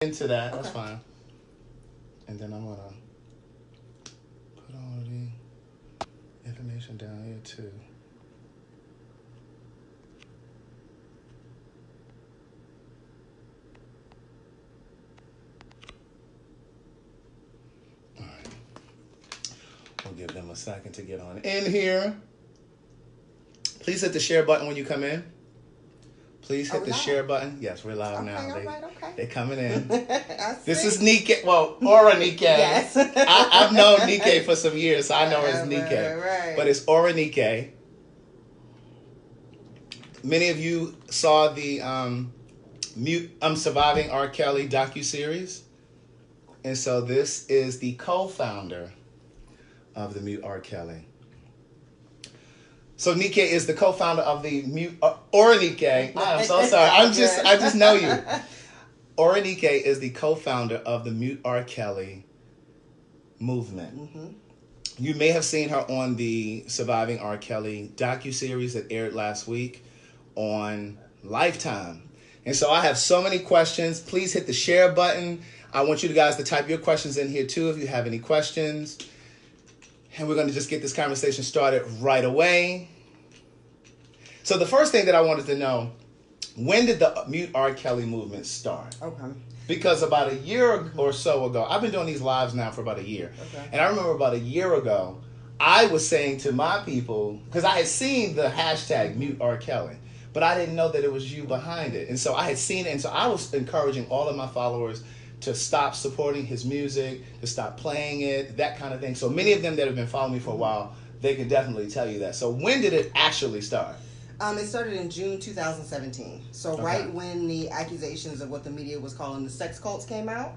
into that. That's fine. And then I'm gonna put all the information down here too. All right. We'll give them a second to get on in here. Please hit the share button when you come in. Please hit the share button. Yes, we're live now. They're coming in. This is Nikkei. Well, Aura Nikkei. Yes. I've known Nikkei for some years, so I know it's Nikkei. Right. But it's Aura Nikkei. Many of you saw the I'm Surviving R. Kelly docuseries. And so this is the co-founder of the Mute R. Kelly. So Nikkei is the co-founder of the Aura Nikkei. I'm so sorry. I just know you. Aura Nikkei is the co-founder of the Mute R. Kelly movement. Mm-hmm. You may have seen her on the Surviving R. Kelly docuseries that aired last week on Lifetime. And so I have so many questions. Please hit the share button. I want you guys to type your questions in here too if you have any questions. And we're going to just get this conversation started right away. So the first thing that I wanted to know, when did the Mute R. Kelly movement start? Okay. Because about a year or so ago, I've been doing these lives now for about a year. Okay. And I remember about a year ago, I was saying to my people, because I had seen the hashtag Mute R. Kelly, but I didn't know that it was you behind it. And so I had seen it, and so I was encouraging all of my followers to stop supporting his music, to stop playing it, that kind of thing. So many of them that have been following me for a while, they can definitely tell you that. So when did it actually start? It started in June 2017. So right when the accusations of what the media was calling the sex cults came out,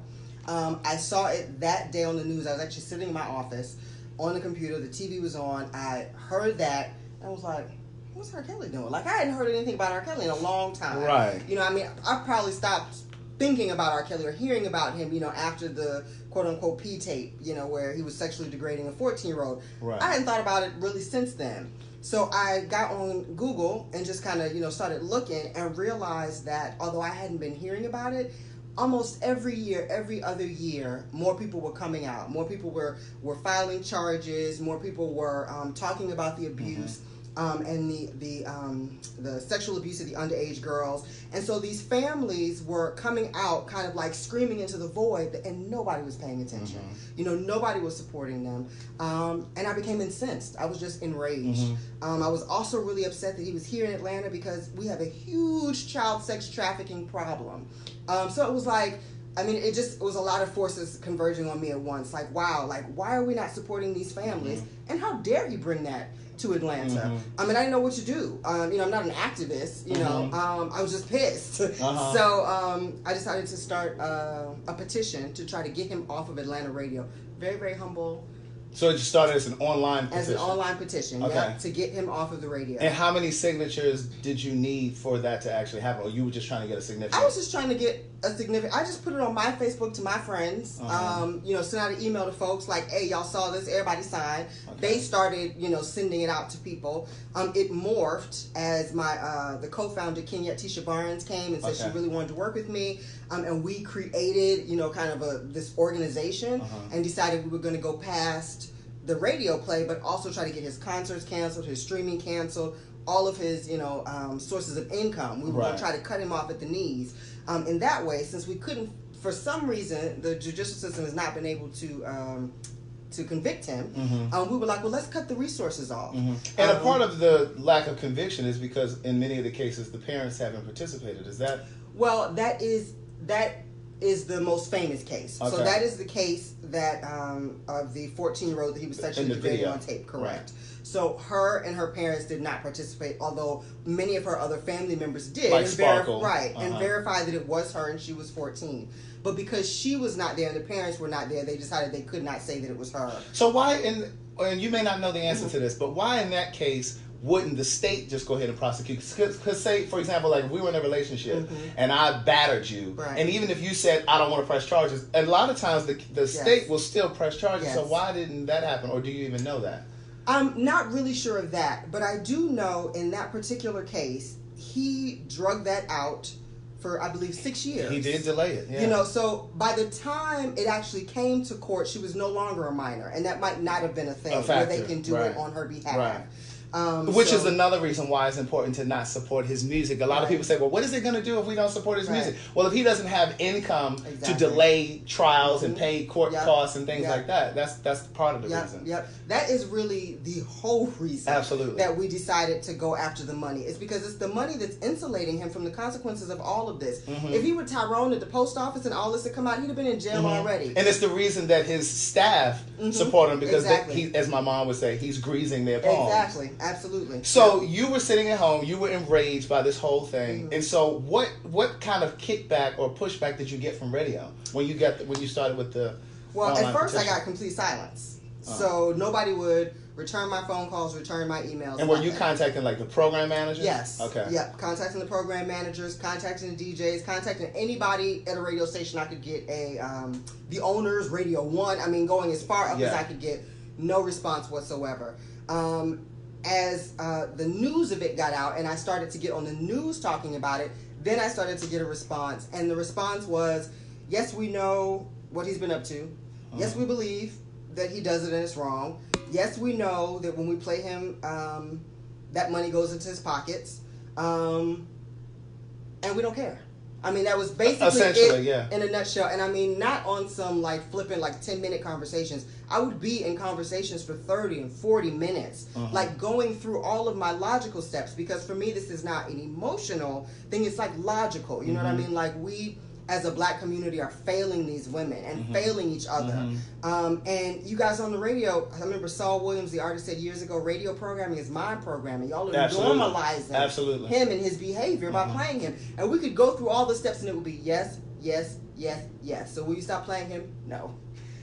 I saw it that day on the news. I was actually sitting in my office on the computer. The TV was on. I heard that and I was like, what's R. Kelly doing? Like, I hadn't heard anything about R. Kelly in a long time. Right. You know, I mean, I probably stopped thinking about R. Kelly or hearing about him, you know, after the quote-unquote P tape, you know, where he was sexually degrading a 14-year-old. Right. I hadn't thought about it really since then. So I got on Google and just kind of, you know, started looking and realized that although I hadn't been hearing about it, almost every year, every other year, more people were coming out. More people were filing charges. More people were talking about the abuse. Mm-hmm. And the sexual abuse of the underage girls. And so these families were coming out kind of like screaming into the void, and nobody was paying attention. Mm-hmm. You know, nobody was supporting them. And I became incensed. I was just enraged. Mm-hmm. I was also really upset that he was here in Atlanta because we have a huge child sex trafficking problem. So it was like, I mean, it was a lot of forces converging on me at once. Like, wow, like, why are we not supporting these families? Mm-hmm. And how dare he bring that to Atlanta? Mm-hmm. I mean, I didn't know what to do. You know, I'm not an activist, you know. I was just pissed. Uh-huh. So I decided to start a petition to try to get him off of Atlanta radio. Very, very humble. So it just started as an online petition? As an online petition, okay. Yeah, to get him off of the radio. And how many signatures did you need for that to actually happen? Or you were just trying to get a significant? I was just trying to get a significant. I just put it on my Facebook to my friends. Uh-huh. You know, sent out an email to folks like, hey, y'all saw this, everybody signed. Okay. They started, you know, sending it out to people. It morphed as the co-founder, Tisha Barnes, came and said she really wanted to work with me. And we created, you know, kind of this organization and decided we were going to go past the radio play, but also try to get his concerts canceled, his streaming canceled, all of his, you know, sources of income. We were going to try to cut him off at the knees. In that way, since we couldn't, for some reason, the judicial system has not been able to convict him, we were like, well, let's cut the resources off. Mm-hmm. And a part of the lack of conviction is because in many of the cases, the parents haven't participated. Is that? Well, that is the most famous case. Okay. So that is the case that of the 14-year-old that he was sexually degrading on tape. Correct. Right. So her and her parents did not participate, although many of her other family members did. Like Sparkle. And verified that it was her and she was 14. But because she was not there and the parents were not there, they decided they could not say that it was her. So why, and you may not know the answer to this, but why in that case wouldn't the state just go ahead and prosecute? Because say, for example, like if we were in a relationship and I battered you, and even if you said, I don't want to press charges, a lot of times the state will still press charges. Yes. So why didn't that happen? Or do you even know that? I'm not really sure of that, but I do know in that particular case, he drugged that out for I believe 6 years. He did delay it. Yeah. You know, so by the time it actually came to court, she was no longer a minor, and that might not have been a thing where they can do it on her behalf. Right. Which is another reason why it's important to not support his music. A lot of people say, well, what is it going to do if we don't support his music? Well, if he doesn't have income to delay trials and pay court costs and things like that, that's part of the reason. That is really the whole reason that we decided to go after the money. It's because it's the money that's insulating him from the consequences of all of this. If he were Tyrone at the post office and all this had come out, he'd have been in jail already. And it's the reason that his staff support him, because he, as my mom would say, he's greasing their palms. Exactly. Absolutely. So you were sitting at home, you were enraged by this whole thing, and so what kind of kickback or pushback did you get from radio when you started with the? Well, at first I got complete silence, so nobody would return my phone calls, return my emails. And were you contacting like the program managers? Yes. Okay. Yep. Contacting the program managers, contacting the DJs, contacting anybody at a radio station I could get the owners, Radio 1. I mean, going as far up as I could get. No response whatsoever. As the news of it got out and I started to get on the news talking about it, then I started to get a response. And the response was, yes, we know what he's been up to. Yes, we believe that he does it and it's wrong. Yes, we know that when we play him, that money goes into his pockets. And we don't care. I mean, that was basically it in a nutshell. And I mean, not on some like flipping like 10-minute conversations. I would be in conversations for 30 and 40 minutes, like going through all of my logical steps. Because for me, this is not an emotional thing. It's like logical. You know what I mean? Like we, as a black community, are failing these women and failing each other. And you guys on the radio, I remember Saul Williams, the artist, said years ago, radio programming is mind programming. Y'all are normalizing him and his behavior by playing him. And we could go through all the steps and it would be yes, yes, yes, yes. So will you stop playing him? No.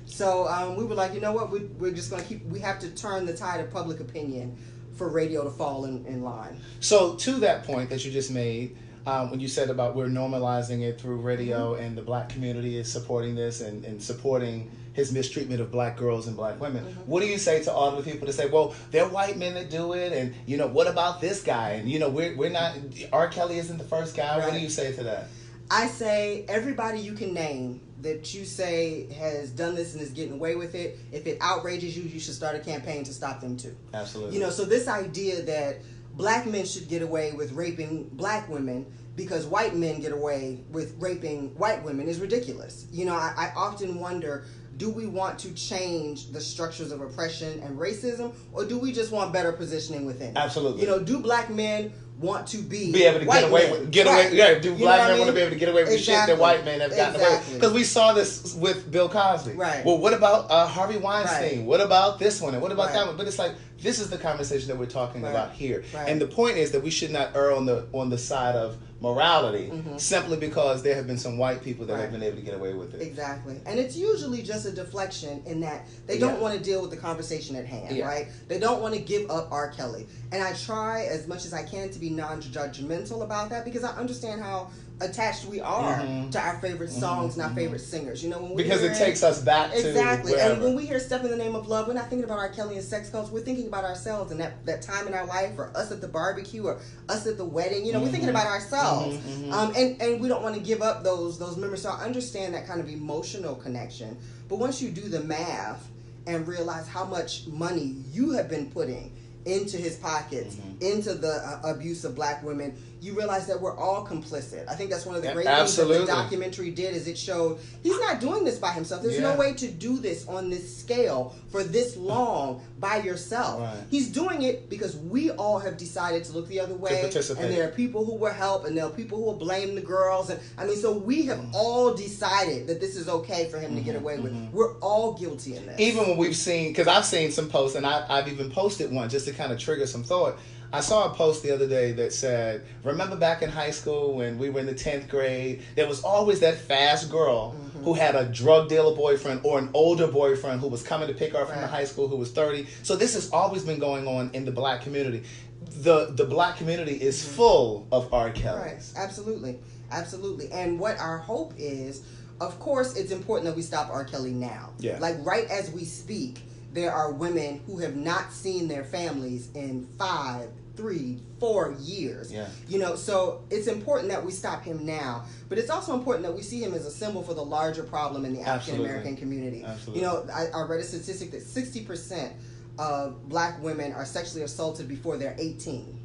So we were like, you know what, we're just going to we have to turn the tide of public opinion for radio to fall in line. So to that point that you just made, when you said about we're normalizing it through radio and the black community is supporting this and supporting his mistreatment of black girls and black women, what do you say to all the people that say, well, they're white men that do it, and you know, what about this guy? And you know, we're not, R. Kelly isn't the first guy. What do you say to that? I say everybody you can name that you say has done this and is getting away with it, if it outrages you, you should start a campaign to stop them too. Absolutely. You know, so this idea that black men should get away with raping black women because white men get away with raping white women is ridiculous. You know, I often wonder, do we want to change the structures of oppression and racism, or do we just want better positioning within? Absolutely. You know, do black men want to be able to get away with do black men want to be able to get away with shit that white men have gotten away with? Because we saw this with Bill Cosby. Right. Well, what about Harvey Weinstein? What about this one? And what about that one? But it's like, this is the conversation that we're talking about here. And the point is that we should not err on the side of morality simply because there have been some white people that have been able to get away with it. Exactly. And it's usually just a deflection in that they don't want to deal with the conversation at hand, right? They don't want to give up R. Kelly. And I try as much as I can to be non-judgmental about that because I understand how attached we are to our favorite songs and our favorite singers. You know, when we because it takes us back to exactly. wherever. And when we hear Step in the Name of Love, we're not thinking about R. Kelly and sex cults. We're thinking about ourselves and that time in our life, or us at the barbecue, or us at the wedding. You know, we're thinking about ourselves, and we don't want to give up those memories. So I understand that kind of emotional connection. But once you do the math and realize how much money you have been putting into his pockets, into the abuse of black women, you realize that we're all complicit. I think that's one of the great things that the documentary did, is it showed he's not doing this by himself. There's no way to do this on this scale for this long by yourself. He's doing it because we all have decided to look the other way, and there are people who will help, and there are people who will blame the girls, and I mean, so we have all decided that this is okay for him to get away with. We're all guilty in this. Even when we've seen, because I've seen some posts, and I've even posted one just to kind of trigger some thought. I saw a post the other day that said, remember back in high school when we were in the 10th grade, there was always that fast girl who had a drug dealer boyfriend or an older boyfriend who was coming to pick her up from the high school who was 30. So this has always been going on in the black community. The black community is full of R. Kellys. Right. Absolutely. Absolutely. And what our hope is, of course, it's important that we stop R. Kelly now. Yeah. Like right as we speak, there are women who have not seen their families in 5, 3, 4 years. Yeah. You know, so it's important that we stop him now, but it's also important that we see him as a symbol for the larger problem in the African American community. Absolutely. You know, I read a statistic that 60% of black women are sexually assaulted before they're 18.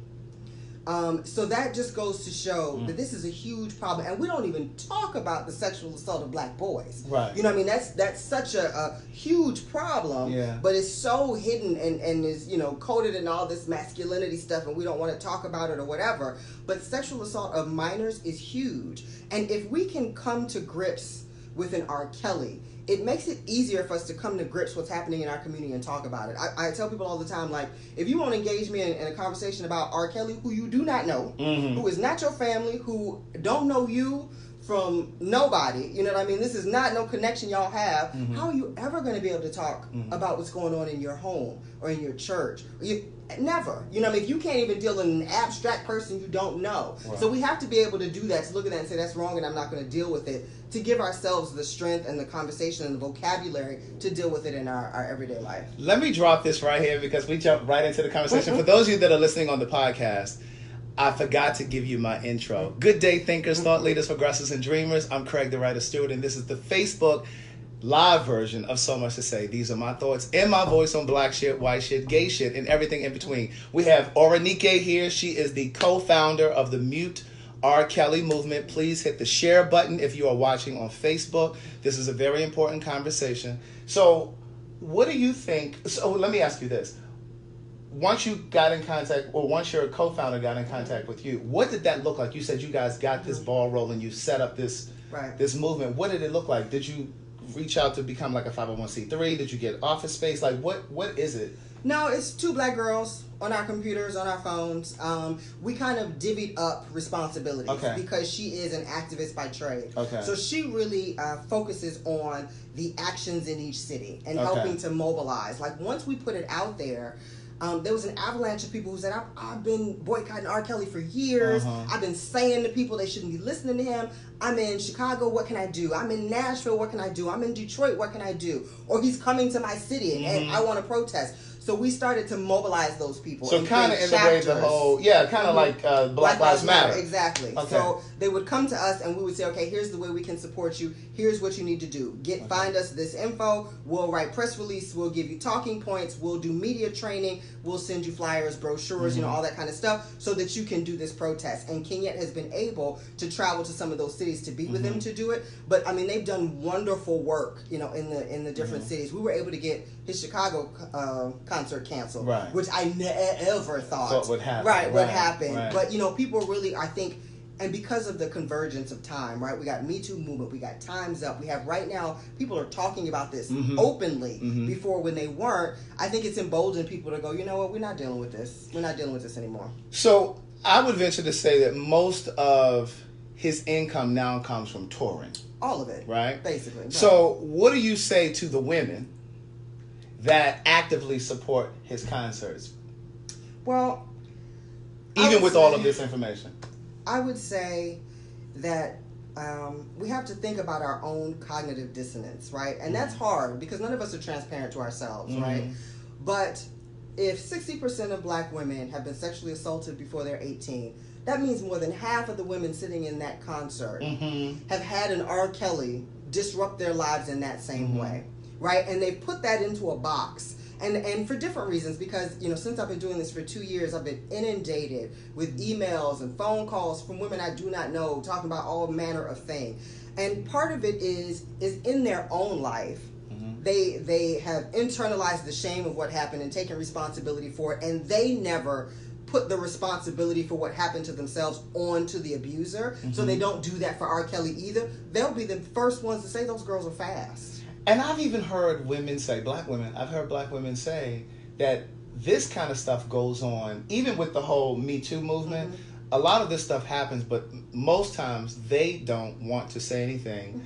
So that just goes to show that this is a huge problem, and we don't even talk about the sexual assault of black boys. Right. You know what I mean? That's such a huge problem, but it's so hidden and is, you know, coded in all this masculinity stuff, and we don't want to talk about it or whatever. But sexual assault of minors is huge, and if we can come to grips with an R. Kelly, it makes it easier for us to come to grips what's happening in our community and talk about it. I tell people all the time, like, if you want to engage me in a conversation about R. Kelly, who you do not know, who is not your family, who don't know you from nobody, you know what I mean? This is not no connection y'all have. How are you ever going to be able to talk about what's going on in your home or in your church? Never. You know what I mean? If you can't even deal with an abstract person you don't know. Right. So we have to be able to do that, to look at that and say that's wrong and I'm not going to deal with it, to give ourselves the strength and the conversation and the vocabulary to deal with it in our everyday life. Let me drop this right here because we jumped right into the conversation. For those of you that are listening on the podcast, I forgot to give you my intro. Good day, thinkers, thought leaders, progressives, and dreamers. I'm Craig, TheWriter Stewart, and this is the Facebook live version of So Much to Say. These are my thoughts and my voice on black shit, white shit, gay shit, and everything in between. We have Orenike here. She is the co-founder of the Mute R. Kelly movement. Please hit the share button if you are watching on Facebook. This is a very important conversation. So what do you think? So let me ask you this. Once you got in contact, or once your co-founder got in contact with you, what did that look like? You said you guys got this ball rolling. You set up this this movement. What did it look like? Did you reach out to become like a 501c3? Did you get office space? Like, what is it? No, it's two black girls on our computers, on our phones. We kind of divvied up responsibilities because she is an activist by trade. So she really focuses on the actions in each city and helping to mobilize. Like, once we put it out there, there was an avalanche of people who said, I've been boycotting R. Kelly for years. I've been saying to people they shouldn't be listening to him. I'm in Chicago, what can I do? I'm in Nashville, what can I do? I'm in Detroit, what can I do? Or he's coming to my city and I want to protest. So we started to mobilize those people. So kind of in the way the whole, kind of like Black Lives Matter. Exactly. So they would come to us and we would say, okay, here's the way we can support you. Here's what you need to do. Find us this info. We'll write press release. We'll give you talking points. We'll do media training. We'll send you flyers, brochures, you know, all that kind of stuff so that you can do this protest. And Kenyette has been able to travel to some of those cities to be with them to do it. But I mean, they've done wonderful work, you know, in the different cities. We were able to get his Chicago concert canceled, which I never thought would happen. Would happen. But you know, people really, I think, and because of the convergence of time, right? We got Me Too movement, we got Time's Up, we have right now people are talking about this openly before when they weren't. I think it's emboldened people to go, you know what, we're not dealing with this. We're not dealing with this anymore. So I would venture to say that most of his income now comes from touring. All of it. Right? Basically. Right. So what do you say to the women that actively support his concerts? Well, even with all of this information, I would say that we have to think about our own cognitive dissonance, right? And that's hard because none of us are transparent to ourselves, right? But if 60% of black women have been sexually assaulted before they're 18, that means more than half of the women sitting in that concert have had an R. Kelly disrupt their lives in that same way, right? And they've put that into a box. And for different reasons, because, you know, since I've been doing this for 2 years, I've been inundated with emails and phone calls from women I do not know, talking about all manner of things. And part of it is in their own life. They have internalized the shame of what happened and taken responsibility for it, and they never put the responsibility for what happened to themselves onto the abuser. So they don't do that for R. Kelly either. They'll be the first ones to say those girls are fast. And I've even heard women say, I've heard black women say that this kind of stuff goes on, even with the whole Me Too movement. A lot of this stuff happens, but most times they don't want to say anything.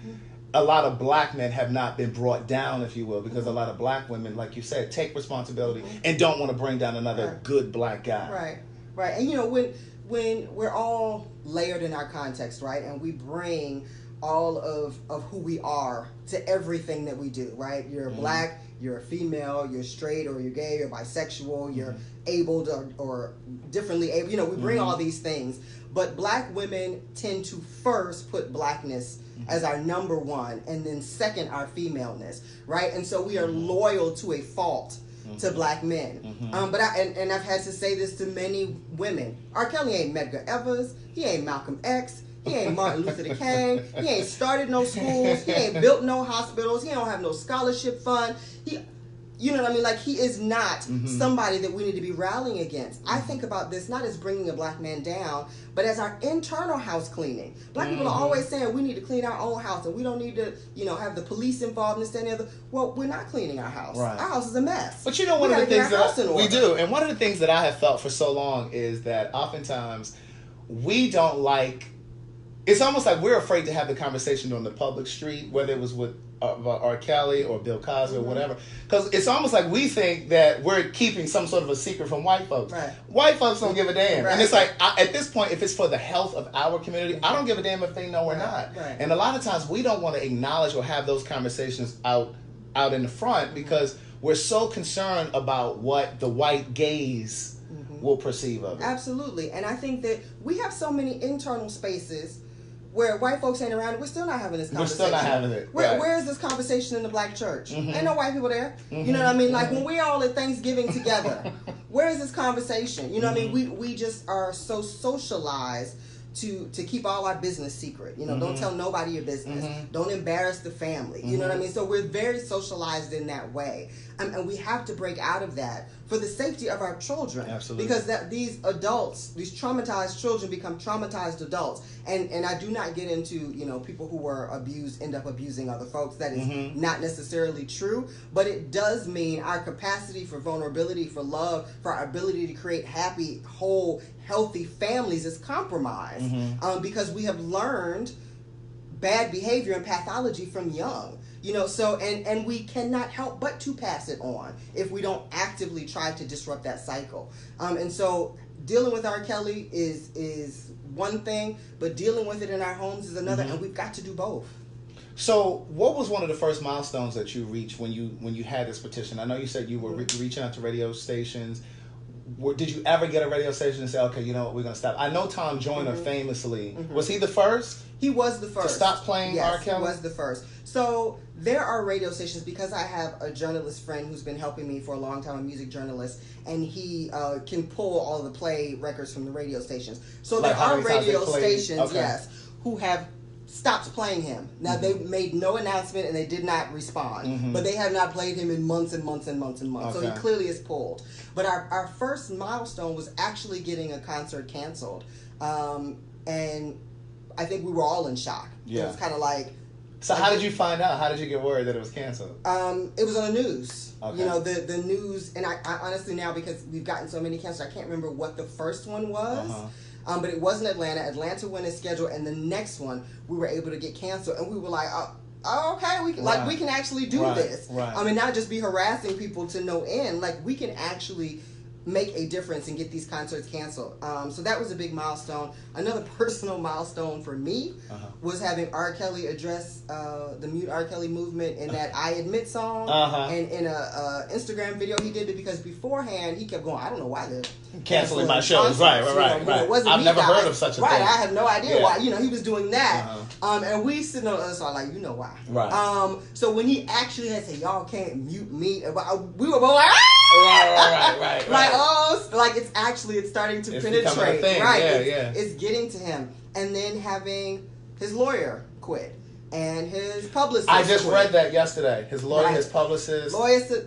A lot of black men have not been brought down, if you will, because a lot of black women, like you said, take responsibility and don't want to bring down another good black guy. Right. And you know, when we're all layered in our context, right, and we bring all of who we are to everything that we do, right? You're black, you're a female, you're straight, or you're gay, or bisexual, you're abled or differently able. You know, we bring all these things. But black women tend to first put blackness as our number one, and then second, our femaleness, right? And so we are loyal to a fault to black men. But I've had to say this to many women. R. Kelly ain't Medgar Evers. He ain't Malcolm X. He ain't Martin Luther King. He ain't started no schools. He ain't built no hospitals. He don't have no scholarship fund. You know what I mean? Like, he is not somebody that we need to be rallying against. I think about this not as bringing a black man down, but as our internal house cleaning. Black people are always saying we need to clean our own house and we don't need to, you know, have the police involved in this and the other. Well, we're not cleaning our house. Right. Our house is a mess. But you know, one of the things that we do, and one of the things that I have felt for so long is that oftentimes we don't like. It's almost like we're afraid to have the conversation on the public street, whether it was with R. Kelly or Bill Cosby or whatever. Because it's almost like we think that we're keeping some sort of a secret from white folks. Right. White folks don't give a damn. Right. And it's like, at this point, if it's for the health of our community, I don't give a damn if they know or not. Right. And a lot of times we don't want to acknowledge or have those conversations out in the front because we're so concerned about what the white gaze will perceive of it. Absolutely. And I think that we have so many internal spaces where white folks ain't around, we're still not having this conversation. We're still not having it. Where is this conversation in the black church? Ain't no white people there. You know what I mean? Like, when we're all at Thanksgiving together, where is this conversation? You know what I mean? We just are so socialized to keep all our business secret. You know, don't tell nobody your business. Don't embarrass the family. You know what I mean? So we're very socialized in that way. And we have to break out of that for the safety of our children. Absolutely. Because these adults, these traumatized children become traumatized adults. And I do not get into, you know, people who were abused end up abusing other folks. That is not necessarily true. But it does mean our capacity for vulnerability, for love, for our ability to create happy, whole, healthy families is compromised. Because we have learned bad behavior and pathology from young. You know, so, and we cannot help but to pass it on if we don't actively try to disrupt that cycle. And so dealing with R. Kelly is one thing, but dealing with it in our homes is another, and we've got to do both. So what was one of the first milestones that you reached when you had this petition? I know you said you were reaching out to radio stations. Did you ever get a radio station and say, okay, you know what, we're going to stop? I know Tom Joyner famously, was he the first? He was the first. To stop playing R. Kelly? He was the first. So there are radio stations, because I have a journalist friend who's been helping me for a long time, a music journalist, and he can pull all the play records from the radio stations. So like there are radio stations, who have stopped playing him. Now, they made no announcement and they did not respond, but they have not played him in months and months and months and months. So he clearly is pulled. But our first milestone was actually getting a concert canceled. And I think we were all in shock. It was kind of like... So how did you find out? How did you get word that it was canceled? It was on the news. You know, the news, and I honestly now, because we've gotten so many canceled, I can't remember what the first one was. But it wasn't Atlanta. Atlanta went as scheduled, and the next one we were able to get canceled, and we were like, oh, okay, we can we can actually do this. I mean, not just be harassing people to no end. Like, we can actually make a difference and get these concerts canceled. So that was a big milestone. Another personal milestone for me was having R. Kelly address the Mute R. Kelly movement in that I Admit song, and in a Instagram video he did it, because beforehand he kept going, I don't know why they're canceling my shows. Right. I've never heard of such a thing. I have no idea why. You know, he was doing that. And we sitting on the other side like, you know why. So when he actually had to say, y'all can't mute me, we were both like, Right. Like, like it's starting to penetrate. It's getting to him. And then having his lawyer quit and his publicist I just read that yesterday. His lawyer, his publicist.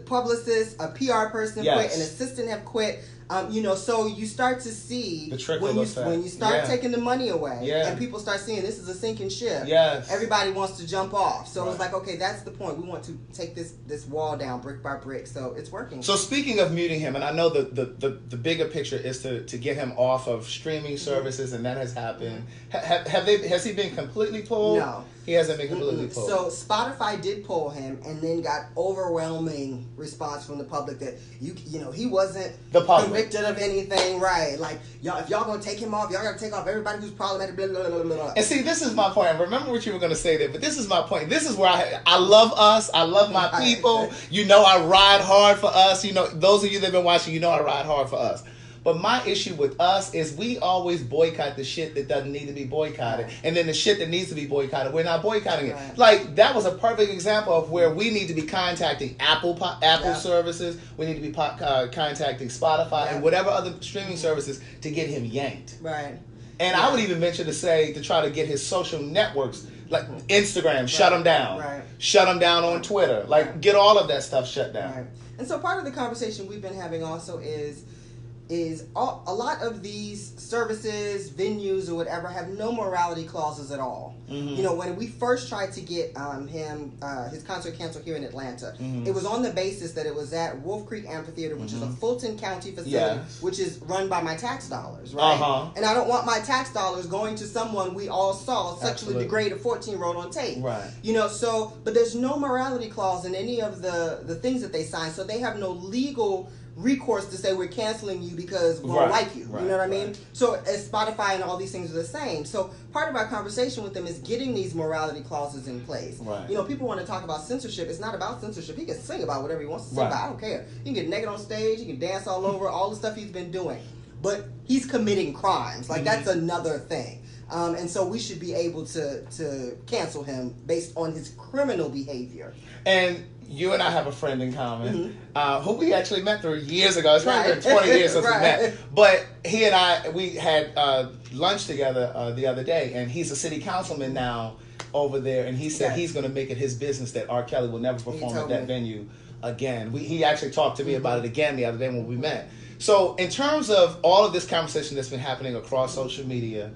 Publicist, a PR person quit, an assistant have quit. You know, so you start to see the trickle effect. When you start taking the money away, and people start seeing this is a sinking ship. Everybody wants to jump off. So it's like, okay, that's the point. We want to take this wall down brick by brick. So it's working. So speaking of muting him, and I know the bigger picture is to get him off of streaming services, and that has happened. Has he been completely pulled? No. He hasn't been completely pulled. So Spotify did pull him, and then got overwhelming response from the public that he wasn't convicted of anything, right? Like, y'all, if y'all gonna take him off, y'all gotta take off everybody who's problematic. Blah, blah, blah, blah. And see, this is my point. I remember what you were gonna say there, but this is my point. This is where I love us. I love my people. I ride hard for us. Those of you that have been watching, I ride hard for us. But my issue with us is we always boycott the shit that doesn't need to be boycotted. And then the shit that needs to be boycotted, we're not boycotting it. Right. Like, that was a perfect example of where we need to be contacting Apple services. We need to be contacting Spotify and whatever other streaming services to get him yanked. Right. And I would even venture to try to get his social networks, like Instagram, shut him down. Right. Shut him down on Twitter. Like, get all of that stuff shut down. Right. And so part of the conversation we've been having also is a lot of these services, venues, or whatever have no morality clauses at all. Mm-hmm. When we first tried to get his concert canceled here in Atlanta, it was on the basis that it was at Wolf Creek Amphitheater, which is a Fulton County facility, which is run by my tax dollars, right? And I don't want my tax dollars going to someone we all saw sexually degrade a 14-year-old on tape. Right. But there's no morality clause in any of the things that they sign, so they have no legal recourse to say we're canceling you because we don't like you. You know what I mean? So as Spotify and all these things are the same. So part of our conversation with them is getting these morality clauses in place. Right. People want to talk about censorship. It's not about censorship. He can sing about whatever he wants to sing about. I don't care. He can get naked on stage. He can dance all over. All the stuff he's been doing. But he's committing crimes. Like, that's another thing. And so we should be able to cancel him based on his criminal behavior. And you and I have a friend in common who we actually met through years ago. It's probably been 20 years since we met. But he and we had lunch together the other day, and he's a city councilman now over there, and he said he's going to make it his business that R. Kelly will never perform at that venue again. He actually talked to me about it again the other day when we met. So in terms of all of this conversation that's been happening across social media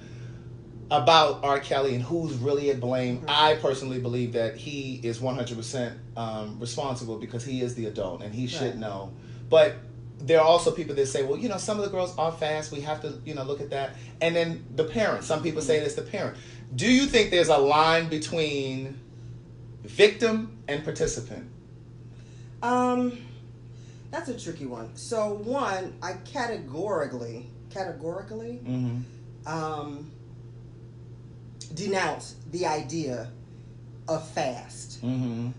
about R. Kelly and who's really at blame, I personally believe that he is 100% responsible because he is the adult and he should know. But there are also people that say, well, some of the girls are fast. We have to, look at that. And then the parent. Some people say it's the parent. Do you think there's a line between victim and participant? That's a tricky one. So one, I categorically, denounce the idea of fast,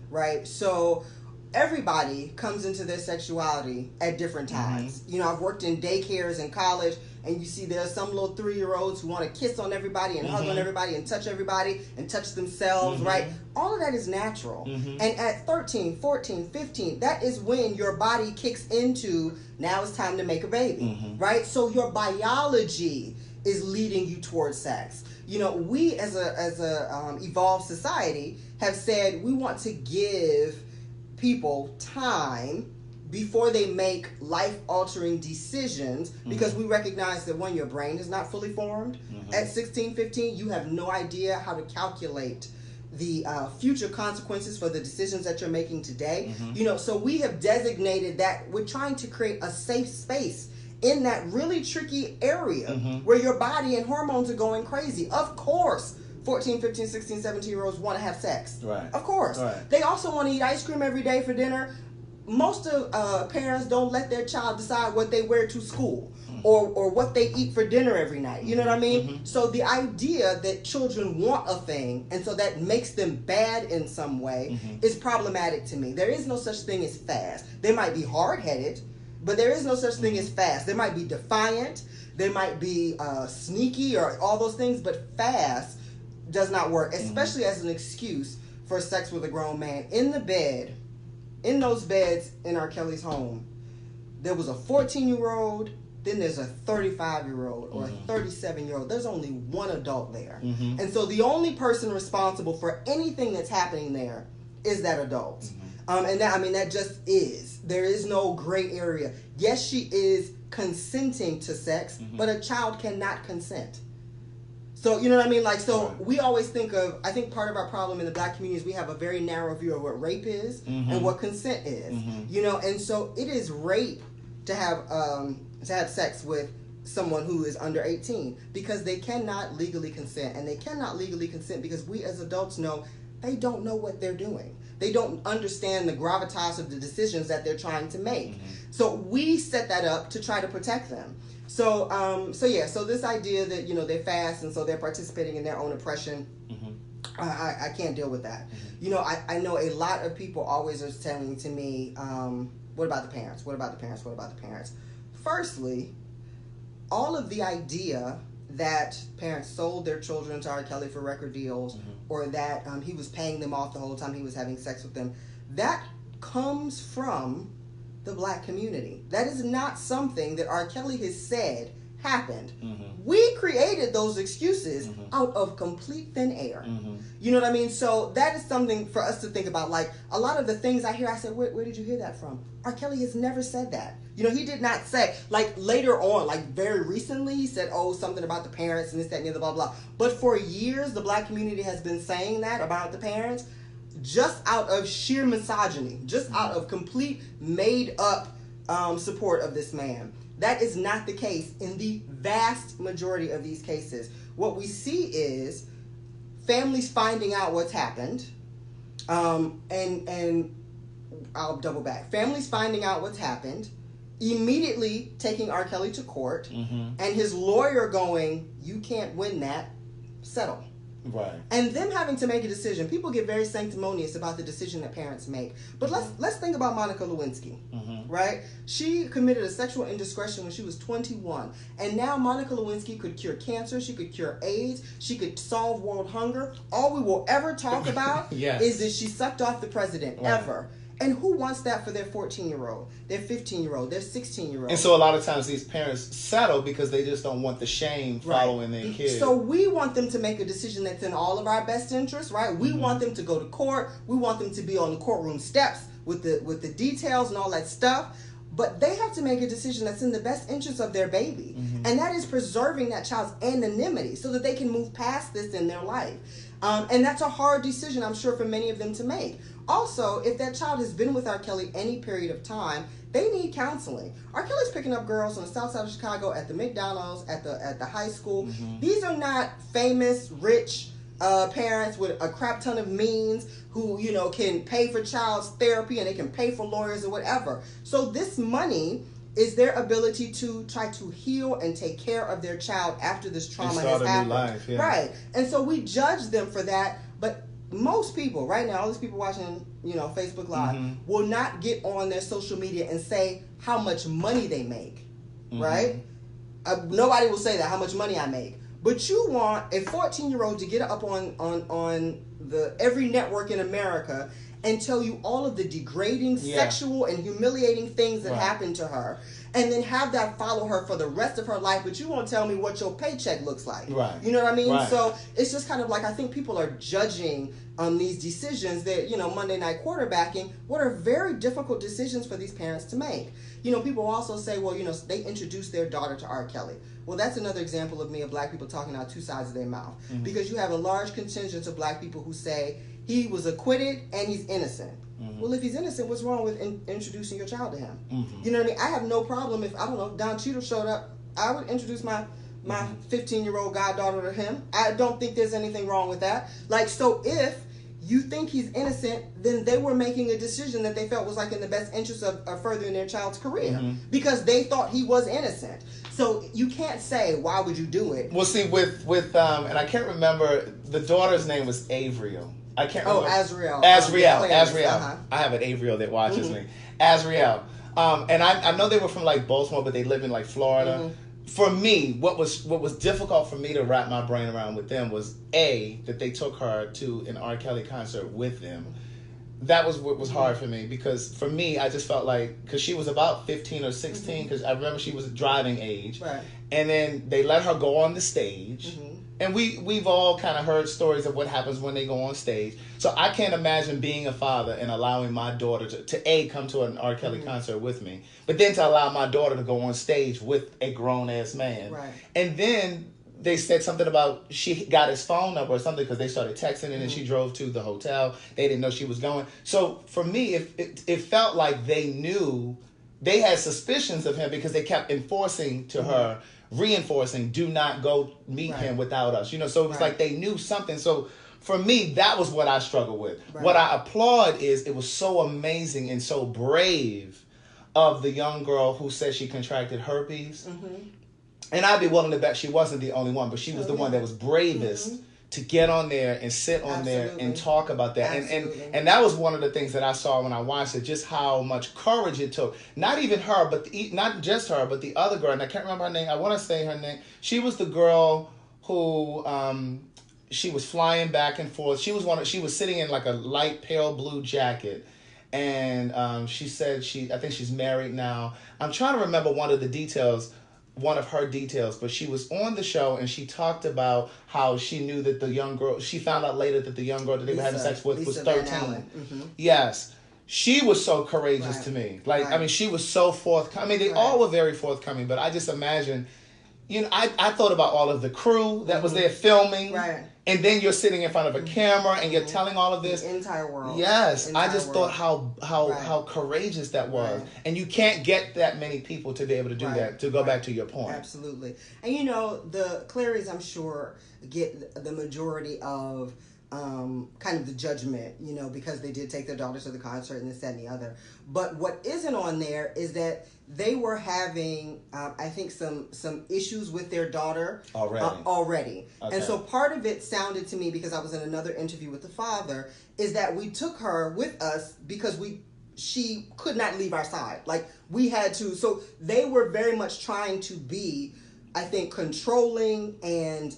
right? So everybody comes into their sexuality at different times. I've worked in daycares and college, and you see there's some little 3-year-olds who want to kiss on everybody and hug on everybody and touch themselves, right? All of that is natural. And at 13, 14, 15, that is when your body kicks into, now it's time to make a baby, right? So your biology is leading you towards sex. We as a evolved society have said we want to give people time before they make life-altering decisions because we recognize that when your brain is not fully formed at 16, 15, you have no idea how to calculate the future consequences for the decisions that you're making today. So we have designated that we're trying to create a safe space in that really tricky area where your body and hormones are going crazy. Of course, 14, 15, 16, 17-year-olds want to have sex. Right. Of course. Right. They also want to eat ice cream every day for dinner. Most of parents don't let their child decide what they wear to school or what they eat for dinner every night. You know what I mean? So the idea that children want a thing and so that makes them bad in some way is problematic to me. There is no such thing as fast. They might be hard-headed, but there is no such thing as fast. They might be defiant. They might be sneaky or all those things, but fast does not work, especially as an excuse for sex with a grown man. In the bed, in those beds in R. Kelly's home, there was a 14-year-old, then there's a 35-year-old or a 37-year-old. There's only one adult there. And so the only person responsible for anything that's happening there is that adult. And that just is. There is no gray area. Yes, she is consenting to sex, but a child cannot consent. So, you know what I mean? We always think of, I think part of our problem in the black community is we have a very narrow view of what rape is and what consent is. And so it is rape to have sex with someone who is under 18 because they cannot legally consent, and they cannot legally consent because we as adults know they don't know what they're doing. They don't understand the gravitas of the decisions that they're trying to make. Mm-hmm. So we set that up to try to protect them. So this idea that, you know, they fast and so they're participating in their own oppression, mm-hmm. I can't deal with that. Mm-hmm. You know, I know a lot of people always are telling to me, what about the parents? What about the parents? What about the parents? Firstly, all of the idea that parents sold their children to R. Kelly for record deals, mm-hmm. or that he was paying them off the whole time he was having sex with them, that comes from the black community. That is not something that R. Kelly has said happened. Mm-hmm. We created those excuses mm-hmm. out of complete thin air. Mm-hmm. You know what I mean? So that is something for us to think about. Like, a lot of the things I hear, I said, where did you hear that from? R. Kelly has never said that. You know, he did not say, like, later on, like, very recently, he said, something about the parents and this, that, and the other, blah, blah. But for years, the black community has been saying that about the parents just out of sheer misogyny, just mm-hmm. out of complete made-up support of this man. That is not the case in the vast majority of these cases. What we see is families finding out what's happened, and I'll double back. Families finding out what's happened, immediately taking R. Kelly to court, mm-hmm. and his lawyer going, "You can't win that, settle." Right. And them having to make a decision. People get very sanctimonious about the decision that parents make. But mm-hmm. let's think about Monica Lewinsky, mm-hmm. right? She committed a sexual indiscretion when she was 21. And now Monica Lewinsky could cure cancer. She could cure AIDS. She could solve world hunger. All we will ever talk about yes. is that she sucked off the president, right. ever. And who wants that for their 14-year-old, their 15-year-old, their 16-year-old? And so a lot of times these parents settle because they just don't want the shame following right. their kids. So we want them to make a decision that's in all of our best interests, right? We mm-hmm. want them to go to court. We want them to be on the courtroom steps with the details and all that stuff. But they have to make a decision that's in the best interest of their baby. Mm-hmm. And that is preserving that child's anonymity so that they can move past this in their life. And that's a hard decision, I'm sure, for many of them to make. Also, if that child has been with R. Kelly any period of time, they need counseling. R. Kelly's picking up girls on the south side of Chicago at the McDonald's, at the high school. Mm-hmm. These are not famous, rich parents with a crap ton of means who, you know, can pay for child's therapy and they can pay for lawyers or whatever. So this money is their ability to try to heal and take care of their child after this trauma has happened. New life, yeah. Right. And so we judge them for that, but most people right now, all these people watching, you know, Facebook Live, mm-hmm. will not get on their social media and say how much money they make, mm-hmm. right? Nobody will say that, how much money I make. But you want a 14-year-old to get up on the every network in America and tell you all of the degrading, sexual, and humiliating things that happened to her, and then have that follow her for the rest of her life, but you won't tell me what your paycheck looks like. Right. You know what I mean? Right. So it's just kind of like, I think people are judging these decisions that, you know, Monday night quarterbacking, what are very difficult decisions for these parents to make. You know, people also say, well, you know, they introduced their daughter to R. Kelly. Well, that's another example of black people talking out two sides of their mouth. Mm-hmm. Because you have a large contingent of black people who say he was acquitted and he's innocent. Mm-hmm. Well, if he's innocent, what's wrong with introducing your child to him? Mm-hmm. You know what I mean? I have no problem if, I don't know, if Don Cheadle showed up, I would introduce my 15-year-old goddaughter to him. I don't think there's anything wrong with that. Like, so if you think he's innocent, then they were making a decision that they felt was like in the best interest of furthering their child's career, mm-hmm. because they thought he was innocent. So you can't say, why would you do it? Well, see, with and I can't remember, the daughter's name was Avriel. I can't remember. Azriel. Azriel. Uh-huh. I have an Avriel that watches mm-hmm. me. Azriel. And I know they were from like Baltimore, but they live in like Florida. Mm-hmm. For me, what was difficult for me to wrap my brain around with them was that they took her to an R. Kelly concert with them. That was what was hard for me, because for me, I just felt like, because she was about 15 or 16, because I remember she was driving age, right. And then they let her go on the stage, mm-hmm. and we've all kind of heard stories of what happens when they go on stage. So I can't imagine being a father and allowing my daughter to come to an R. Kelly mm-hmm. concert with me, but then to allow my daughter to go on stage with a grown ass man, right. And then they said something about she got his phone number or something because they started texting, and then she drove to the hotel. They didn't know she was going. So for me, it felt like they knew, they had suspicions of him because they kept enforcing to her, reinforcing, do not go meet him without us. So it was like they knew something. So for me, that was what I struggled with. What I applaud is it was so amazing and so brave of the young girl who said she contracted herpes. And I'd be willing to bet she wasn't the only one, but she was the one that was bravest to get on there and sit on there and talk about that. And that was one of the things that I saw when I watched it, just how much courage it took. Not even her, but not just her, but the other girl, and I can't remember her name. I want to say her name. She was the girl who she was flying back and forth. She was sitting in like a light pale blue jacket. And she said I think she's married now. I'm trying to remember one of her details, but she was on the show and she talked about how she knew that the young girl, she found out later that the young girl that they were having sex with was 13. Yes. She was so courageous to me. I mean, she was so forthcoming. I mean, they all were very forthcoming, but I just imagine, I thought about all of the crew that was there filming. Right. And then you're sitting in front of a camera and you're telling all of this. The entire world. Yes. I just thought how courageous that was. Right. And you can't get that many people to be able to do that, to go back to your point. Absolutely. And the Clarys, I'm sure, get the majority of kind of the judgment, because they did take their daughters to the concert and this, that, and the other. But what isn't on there is that they were having, I think, some issues with their daughter already. Okay. And so part of it sounded to me, because I was in another interview with the father, is that we took her with us because she could not leave our side. Like, we had to. So they were very much trying to be, I think, controlling and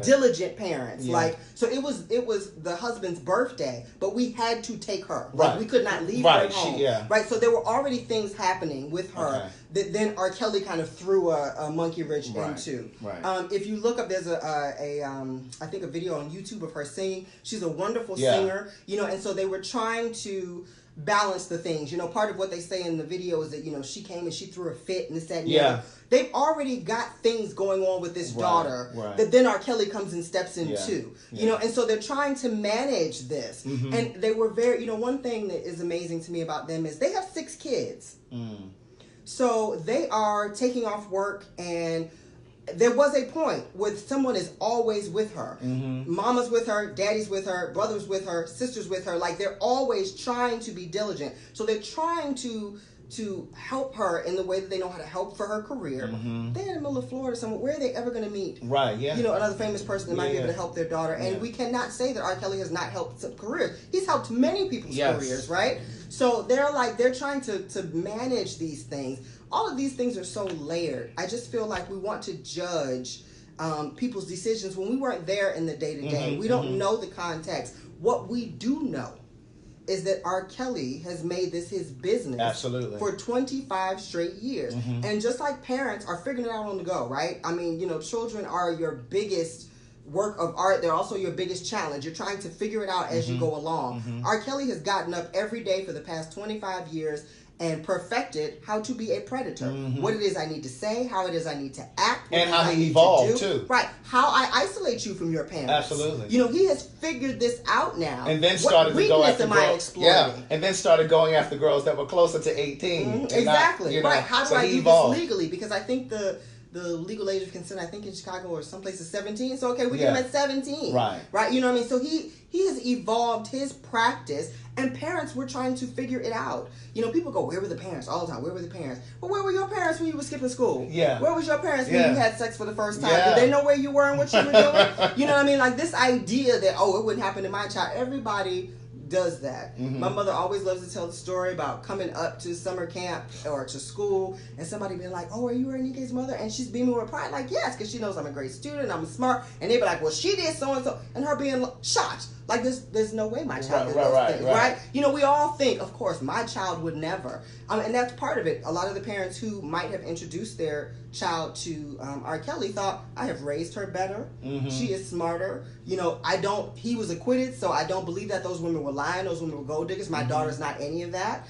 diligent parents. Yeah. So it was the husband's birthday, but we had to take her. Right. We could not leave her home. Right. So there were already things happening with her that then R. Kelly kind of threw a monkey wrench into. Right. If you look up, there's I think a video on YouTube of her singing. She's a wonderful singer. And so they were trying to balance the things. Part of what they say in the video is that, she came and she threw a fit and this, that, and the other. They've already got things going on with this daughter that then R. Kelly comes and steps into. And so they're trying to manage this. And they were very, one thing that is amazing to me about them is they have 6 kids. So they are taking off work, and there was a point where someone is always with her. Mama's with her, daddy's with her, brother's with her, sister's with her. Like, they're always trying to be diligent. So they're trying to help her in the way that they know how to help for her career. They're in the middle of Florida somewhere. Where are they ever going to meet? Right, yeah. Another famous person that might be able to help their daughter. And we cannot say that R. Kelly has not helped some careers. He's helped many people's careers, right? So they're trying to manage these things. All of these things are so layered. I just feel like we want to judge people's decisions when we weren't there in the day-to-day. We don't know the context. What we do know is that R. Kelly has made this his business for 25 straight years. And just like parents are figuring it out on the go, right? I mean, children are your biggest work of art. They're also your biggest challenge. You're trying to figure it out as you go along. R. Kelly has gotten up every day for the past 25 years and perfected how to be a predator. What it is I need to say, how it is I need to act, and how he evolved too. Right. How I isolate you from your parents. Absolutely. He has figured this out now. And then started to go after girls. And then started going after girls that were closer to 18. Exactly. Right. How do I do this legally? Because I think the legal age of consent, I think in Chicago or someplace is 17. So we get him at 17. Right. Right. You know what I mean? So he has evolved his practice, and parents were trying to figure it out. People go, where were the parents all the time? Where were the parents? Well, where were your parents when you were skipping school? Yeah. Where was your parents when you had sex for the first time? Did they know where you were and what you were doing? You know what I mean? Like, this idea that, it wouldn't happen to my child. Everybody does that. My mother always loves to tell the story about coming up to summer camp or to school and somebody being like, are you Enrique's mother? And she's beaming with pride, like, yes, because she knows I'm a great student, I'm smart. And they'd be like, well, she did so-and-so. And her being shocked. Like, there's no way my child did those things, right? We all think, of course, my child would never. And that's part of it. A lot of the parents who might have introduced their child to R. Kelly thought, I have raised her better. She is smarter. He was acquitted, so I don't believe that those women were lying. Those women were gold diggers. My daughter's not any of that.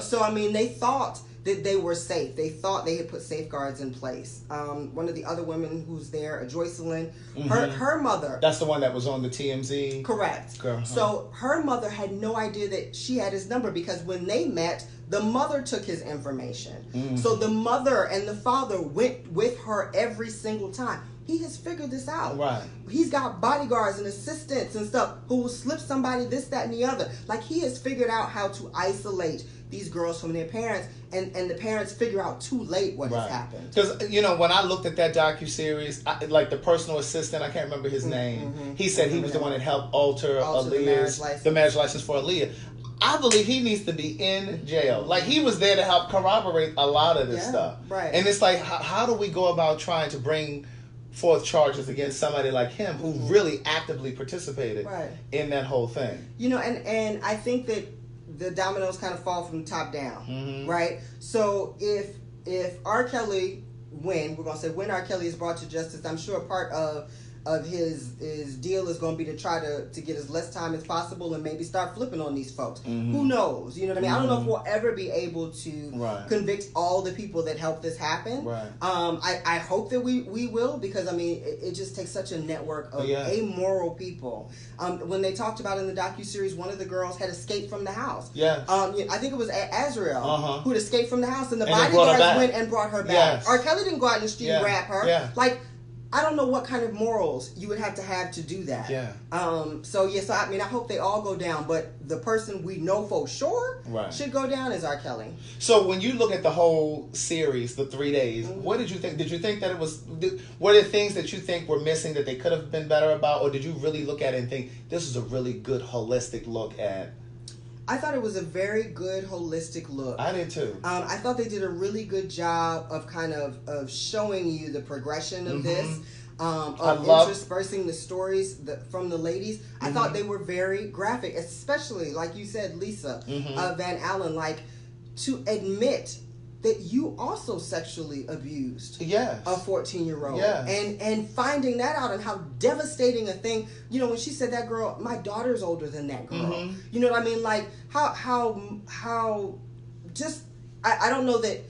So, they thought that they were safe. They thought they had put safeguards in place. One of the other women who's there, Joycelyn, her mother. That's the one that was on the TMZ. Correct. Girl, huh? So her mother had no idea that she had his number, because when they met, the mother took his information. So the mother and the father went with her every single time. He has figured this out. Right. He's got bodyguards and assistants and stuff who will slip somebody this, that, and the other. Like, he has figured out how to isolate these girls from their parents, and the parents figure out too late what has happened. Because, you know, when I looked at that docuseries, like the personal assistant, I can't remember his name, he said he was the one that helped alter Aaliyah's, the marriage license for Aaliyah. I believe he needs to be in jail. Like, he was there to help corroborate a lot of this stuff. Right. And it's like, how do we go about trying to bring forth charges against somebody like him who really actively participated in that whole thing? You know, and I think that the dominoes kind of fall from the top down, right? So if R. Kelly when R. Kelly is brought to justice, I'm sure part of his deal is going to be to try to get as less time as possible and maybe start flipping on these folks. Who knows? You know what I mean? I don't know if we'll ever be able to convict all the people that helped this happen. I hope that we will, because I mean it just takes such a network of amoral people. When they talked about in the docuseries, one of the girls had escaped from the house. I think it was Azrael who had escaped from the house, and the bodyguards went and brought her back. R. Kelly didn't go out in the street and grab her. Like, I don't know what kind of morals you would have to do that. So I mean, I hope they all go down, but the person we know for sure should go down is R. Kelly. So when you look at the whole series, the 3 days, what did you think? Did you think that it was? What are the things that you think were missing that they could have been better about, or did you really look at it and think this is a really good holistic look at? I thought it was a very good holistic look. I did too. I thought they did a really good job of kind of showing you the progression of this, interspersing the stories from the ladies. I thought they were very graphic, especially, like you said, Lisa Van Allen, like, to admit that you also sexually abused a 14-year-old. And finding that out, and how devastating a thing, you know, when she said, that girl, my daughter's older than that girl. You know what I mean? Like, how just, I don't know that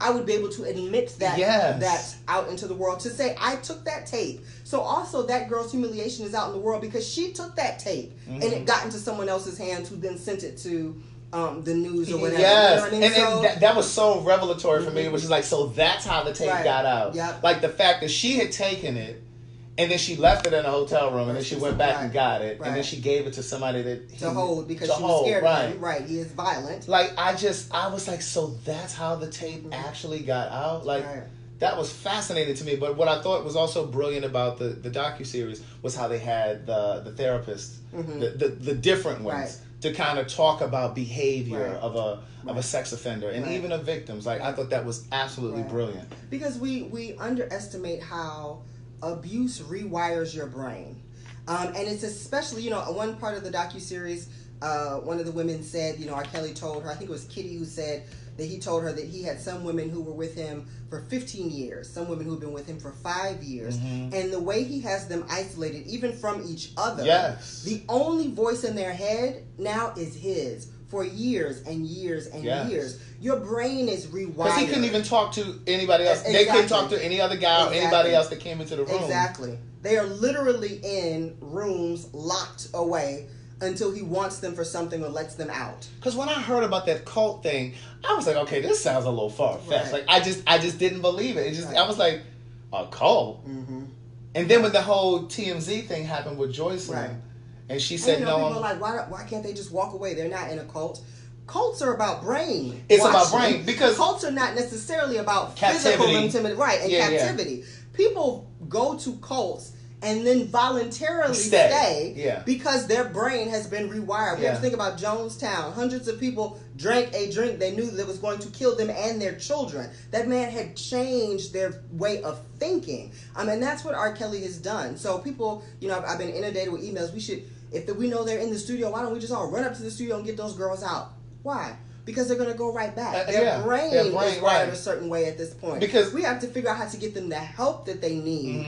I would be able to admit that that's out into the world, to say I took that tape. So also that girl's humiliation is out in the world because she took that tape and it got into someone else's hands, who then sent it to the news or whatever. Yes, you know what I mean? And that was so revelatory for me, which is like, so that's how the tape got out. Like, the fact that she had taken it, and then she left it in a hotel room, and then she went back and got it, and then she gave it to somebody to hold, because she was scared of him. He is violent. Like, I was like, so that's how the tape actually got out? Like, that was fascinating to me. But what I thought was also brilliant about the docuseries was how they had the therapist, the different ones, to kind of talk about behavior of a sex offender and even of victims. Like, I thought that was absolutely brilliant. Because we underestimate how abuse rewires your brain. And it's especially, you know, one part of the docuseries, one of the women said, you know, R. Kelly told her, I think it was Kitty who said that he told her that he had some women who were with him for 15 years, some women who have been with him for 5 years, and the way he has them isolated, even from each other, the only voice in their head now is his. For years and years and years, your brain is rewired. Because he couldn't even talk to anybody else. They couldn't talk to any other guy or anybody else that came into the room. They are literally in rooms locked away until he wants them for something or lets them out. Because when I heard about that cult thing, I was like, okay, this sounds a little far-fetched. Like, I just didn't believe it. I was like, a cult? And then when the whole TMZ thing happened with Joycelyn, and she said, people are like, why can't they just walk away? They're not in a cult. Cults are about brain. It's about brain, because cults are not necessarily about physical intimidation, captivity. People go to cults and then voluntarily stay because their brain has been rewired. We have to think about Jonestown. Hundreds of people drank a drink they knew that was going to kill them and their children. That man had changed their way of thinking. And that's what R. Kelly has done. So people, you know, I've been inundated with emails. We know they're in the studio, why don't we just all run up to the studio and get those girls out? Why? because they're going to go right back. Their brain is wired a certain way at this point. Because we have to figure out how to get them the help that they need.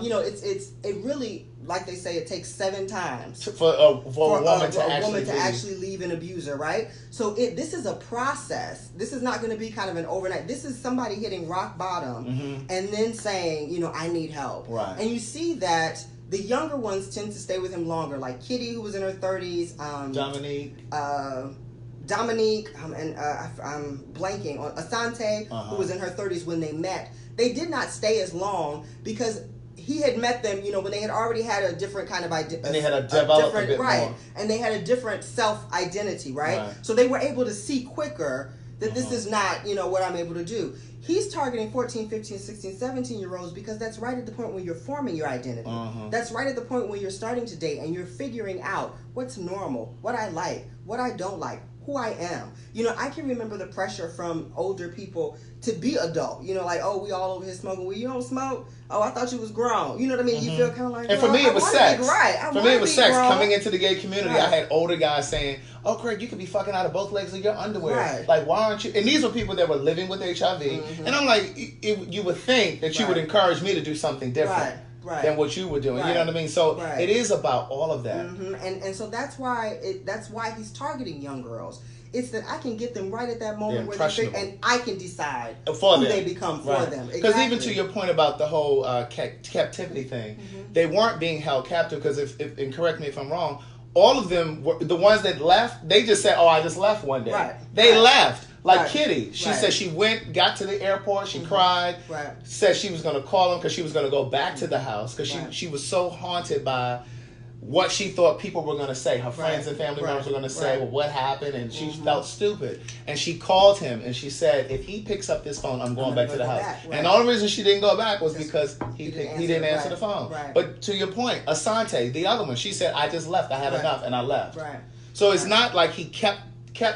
You know, it really, like they say, it takes 7 times for a woman to actually leave an abuser, right? So this is a process. This is not going to be kind of an overnight. This is somebody hitting rock bottom and then saying, you know, I need help. Right. And you see that the younger ones tend to stay with him longer, like Kitty, who was in her 30s. Dominique, and I'm blanking on Asante, who was in her 30s when they met. They did not stay as long because he had met them, you know, when they had already had a different kind of identity. And they had a bit more. And they had a different self-identity, right? So they were able to see quicker that this is not, you know, what I'm able to do. He's targeting 14, 15, 16, 17-year-olds because that's right at the point when you're forming your identity. That's right at the point when you're starting to date and you're figuring out what's normal, what I like, what I don't like, who I am. You know, I can remember the pressure from older people to be adult. You know, like, oh, we all over here smoking weed. You don't smoke? Oh, I thought you was grown. You know what I mean? You feel kind of like, and for me, it was sex. For me, it was sex. Grown. Coming into the gay community, I had older guys saying, oh, Craig, you could be fucking out of both legs of your underwear. Right. Like, why aren't you? And these were people that were living with HIV. And I'm like, you would think that you would encourage me to do something different. Than what you were doing, you know what I mean? So it is about all of that, and so that's why he's targeting young girls. It's that I can get them right at that moment where they think, and I can decide who they become for them. Because even to your point about the whole captivity thing, they weren't being held captive. Because and correct me if I'm wrong, all of them were the ones that left. They just said, "Oh, I just left one day." They left. Like Kitty, she said she got to the airport, she cried, said she was going to call him because she was going to go back to the house because she was so haunted by what she thought people were going to say. Her friends and family members were going to say, well, what happened? And she felt stupid. And she called him and she said, if he picks up this phone, I'm going back to the house. And the only reason she didn't go back was because he didn't answer the phone. But to your point, Asante, the other one, she said, I just left. I had enough and I left. So it's not like he kept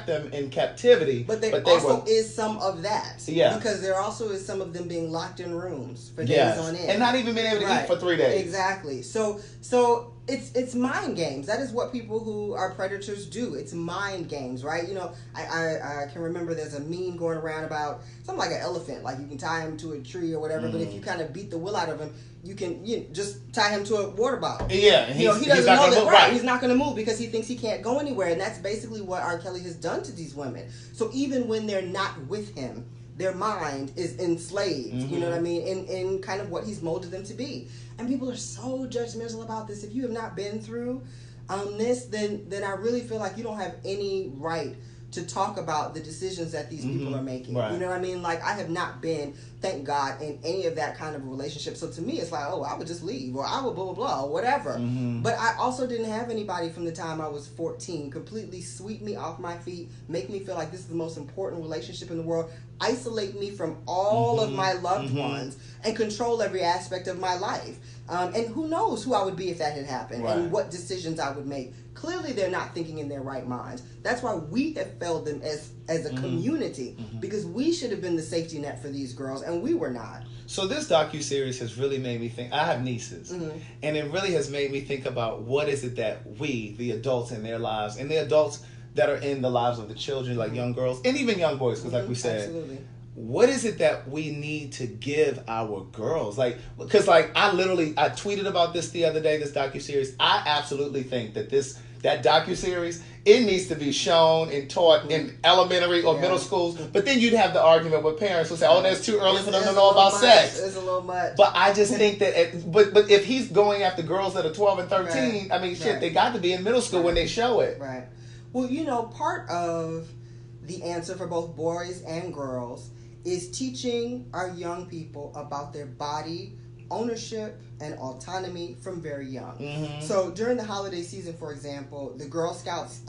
them in captivity, but there also is some of that. Because there also is some of them being locked in rooms for days on end, and not even being able to eat for 3 days. Exactly. So it's mind games. That is what people who are predators do. It's mind games, right? You know, I can remember there's a meme going around about something like an elephant, like you can tie him to a tree or whatever, but if you kind of beat the will out of him, you can just tie him to a water bottle. Yeah, he doesn't know that. He's not going to move because he thinks he can't go anywhere, and that's basically what R. Kelly has done to these women. So even when they're not with him, their mind is enslaved. You know what I mean? In kind of what he's molded them to be. And people are so judgmental about this. If you have not been through this, then I really feel like you don't have any right to talk about the decisions that these people are making. You know what I mean? Like, I have not been, thank God, in any of that kind of relationship. So to me, it's like, oh, I would just leave, or I would blah, blah, blah, or whatever. But I also didn't have anybody from the time I was 14 completely sweep me off my feet, make me feel like this is the most important relationship in the world, isolate me from all of my loved ones, and control every aspect of my life. And who knows who I would be if that had happened, and what decisions I would make. Clearly, they're not thinking in their right minds. That's why we have failed them as a community, because we should have been the safety net for these girls, and we were not. So this docuseries has really made me think. I have nieces, and it really has made me think about what is it that we, the adults in their lives, and the adults that are in the lives of the children, like young girls, and even young boys, because like we said, what is it that we need to give our girls? Like, because like I tweeted about this the other day, this docuseries. I absolutely think that that docuseries, it needs to be shown and taught in elementary or middle schools. But then you'd have the argument with parents who say, oh, that's too early for them to know about sex. It's a little much. But I just think that, but if he's going after girls that are 12 and 13, I mean, shit, they got to be in middle school when they show it. Right. Well, you know, part of the answer for both boys and girls is teaching our young people about their body ownership and autonomy from very young. So during the holiday season, for example, the Girl Scouts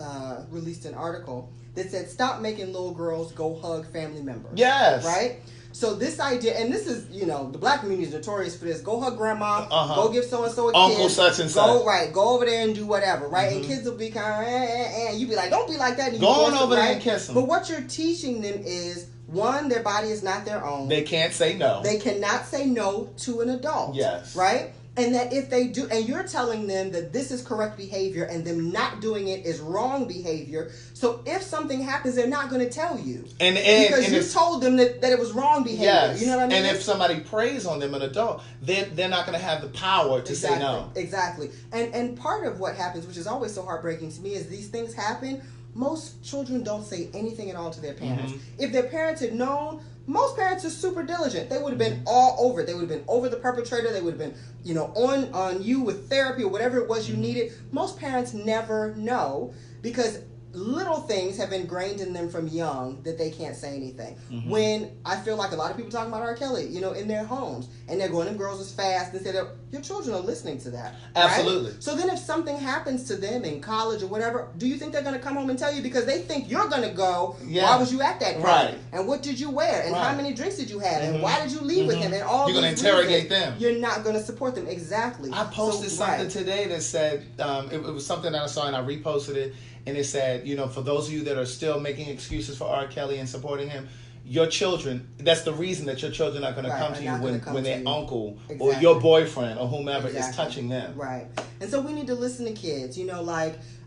released an article that said, stop making little girls go hug family members. Yes. Right? So this idea, and this is, you know, the black community is notorious for this. Go hug grandma, go give so-and-so a kiss. Uncle such and such. Go over there and do whatever, right? And kids will be kind of, and you be like, don't be like that. And go on over there and kiss them. But what you're teaching them is, one, their body is not their own. They can't say no. They cannot say no to an adult. Yes. Right? And that if they do, and you're telling them that this is correct behavior and them not doing it is wrong behavior. So if something happens, they're not going to tell you. Because you told them that it was wrong behavior. Yes. You know what I mean? And if somebody preys on them, an adult, they're not going to have the power to say no. Exactly. And part of what happens, which is always so heartbreaking to me, is these things happen. Most children don't say anything at all to their parents. If their parents had known, most parents are super diligent. They would have been all over it. They would have been over the perpetrator. They would have been, on you with therapy or whatever it was you needed. Most parents never know because little things have ingrained in them from young that they can't say anything. When I feel like a lot of people talking about R. Kelly, in their homes, and they're going, them girls is fast, and say your children are listening to that. Absolutely. Right? So then if something happens to them in college or whatever, do you think they're going to come home and tell you because they think you're going to go, why was you at that party? Right. And what did you wear? And how many drinks did you have? And why did you leave with him? And all you're going to interrogate them. You're not going to support them. Exactly. I posted something today that said, it was something that I saw and I reposted it. And it said, for those of you that are still making excuses for R. Kelly and supporting him, your children, that's the reason that your children are going to come to you when their uncle or your boyfriend or whomever is touching them. Right. And so we need to listen to kids.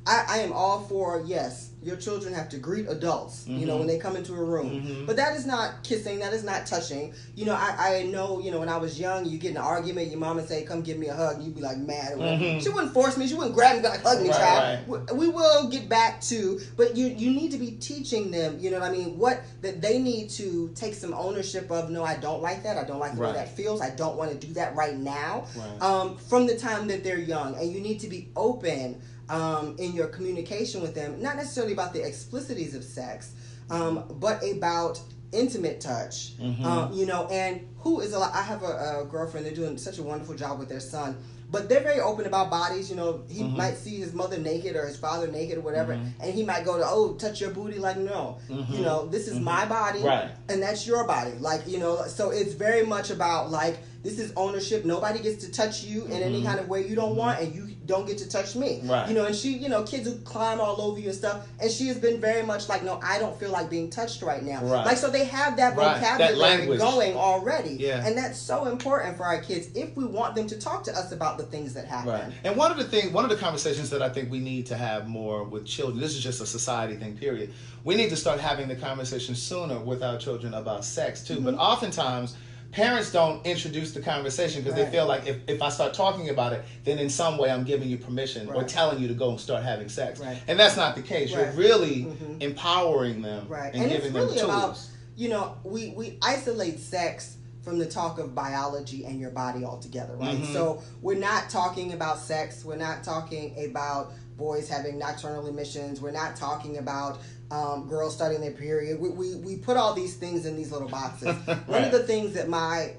I am all for, yes, your children have to greet adults, when they come into a room. But that is not kissing. That is not touching. I know, when I was young, you get in an argument, your mom would say, come give me a hug. And you'd be like mad or whatever. She wouldn't force me. She wouldn't grab me like, hug me, child. Right. We will get back to, but you need to be teaching them, that they need to take some ownership of, no, I don't like that. I don't like the way that feels. I don't want to do that right now. From the time that they're young. And you need to be open in your communication with them, not necessarily about the explicities of sex, but about intimate touch, and who is I have a girlfriend, they're doing such a wonderful job with their son, but they're very open about bodies. He might see his mother naked or his father naked or whatever, and he might go to, touch your booty, like, no, this is my body, and that's your body, so it's very much about, this is ownership. Nobody gets to touch you in any kind of way you don't want, and you don't get to touch me. Right. And she, kids who climb all over you and stuff, and she has been very much like, no, I don't feel like being touched right now. Right. So they have that vocabulary going already. Yeah. And that's so important for our kids if we want them to talk to us about the things that happen. Right. And one of the conversations that I think we need to have more with children, this is just a society thing, period. We need to start having the conversation sooner with our children about sex too. But oftentimes, parents don't introduce the conversation because they feel like if I start talking about it, then in some way I'm giving you permission or telling you to go and start having sex. Right. And that's not the case. You're really empowering them and giving them tools. About, we isolate sex from the talk of biology and your body altogether, right? So we're not talking about sex. We're not talking about boys having nocturnal emissions. We're not talking about girls starting their period. We put all these things in these little boxes. One of the things that my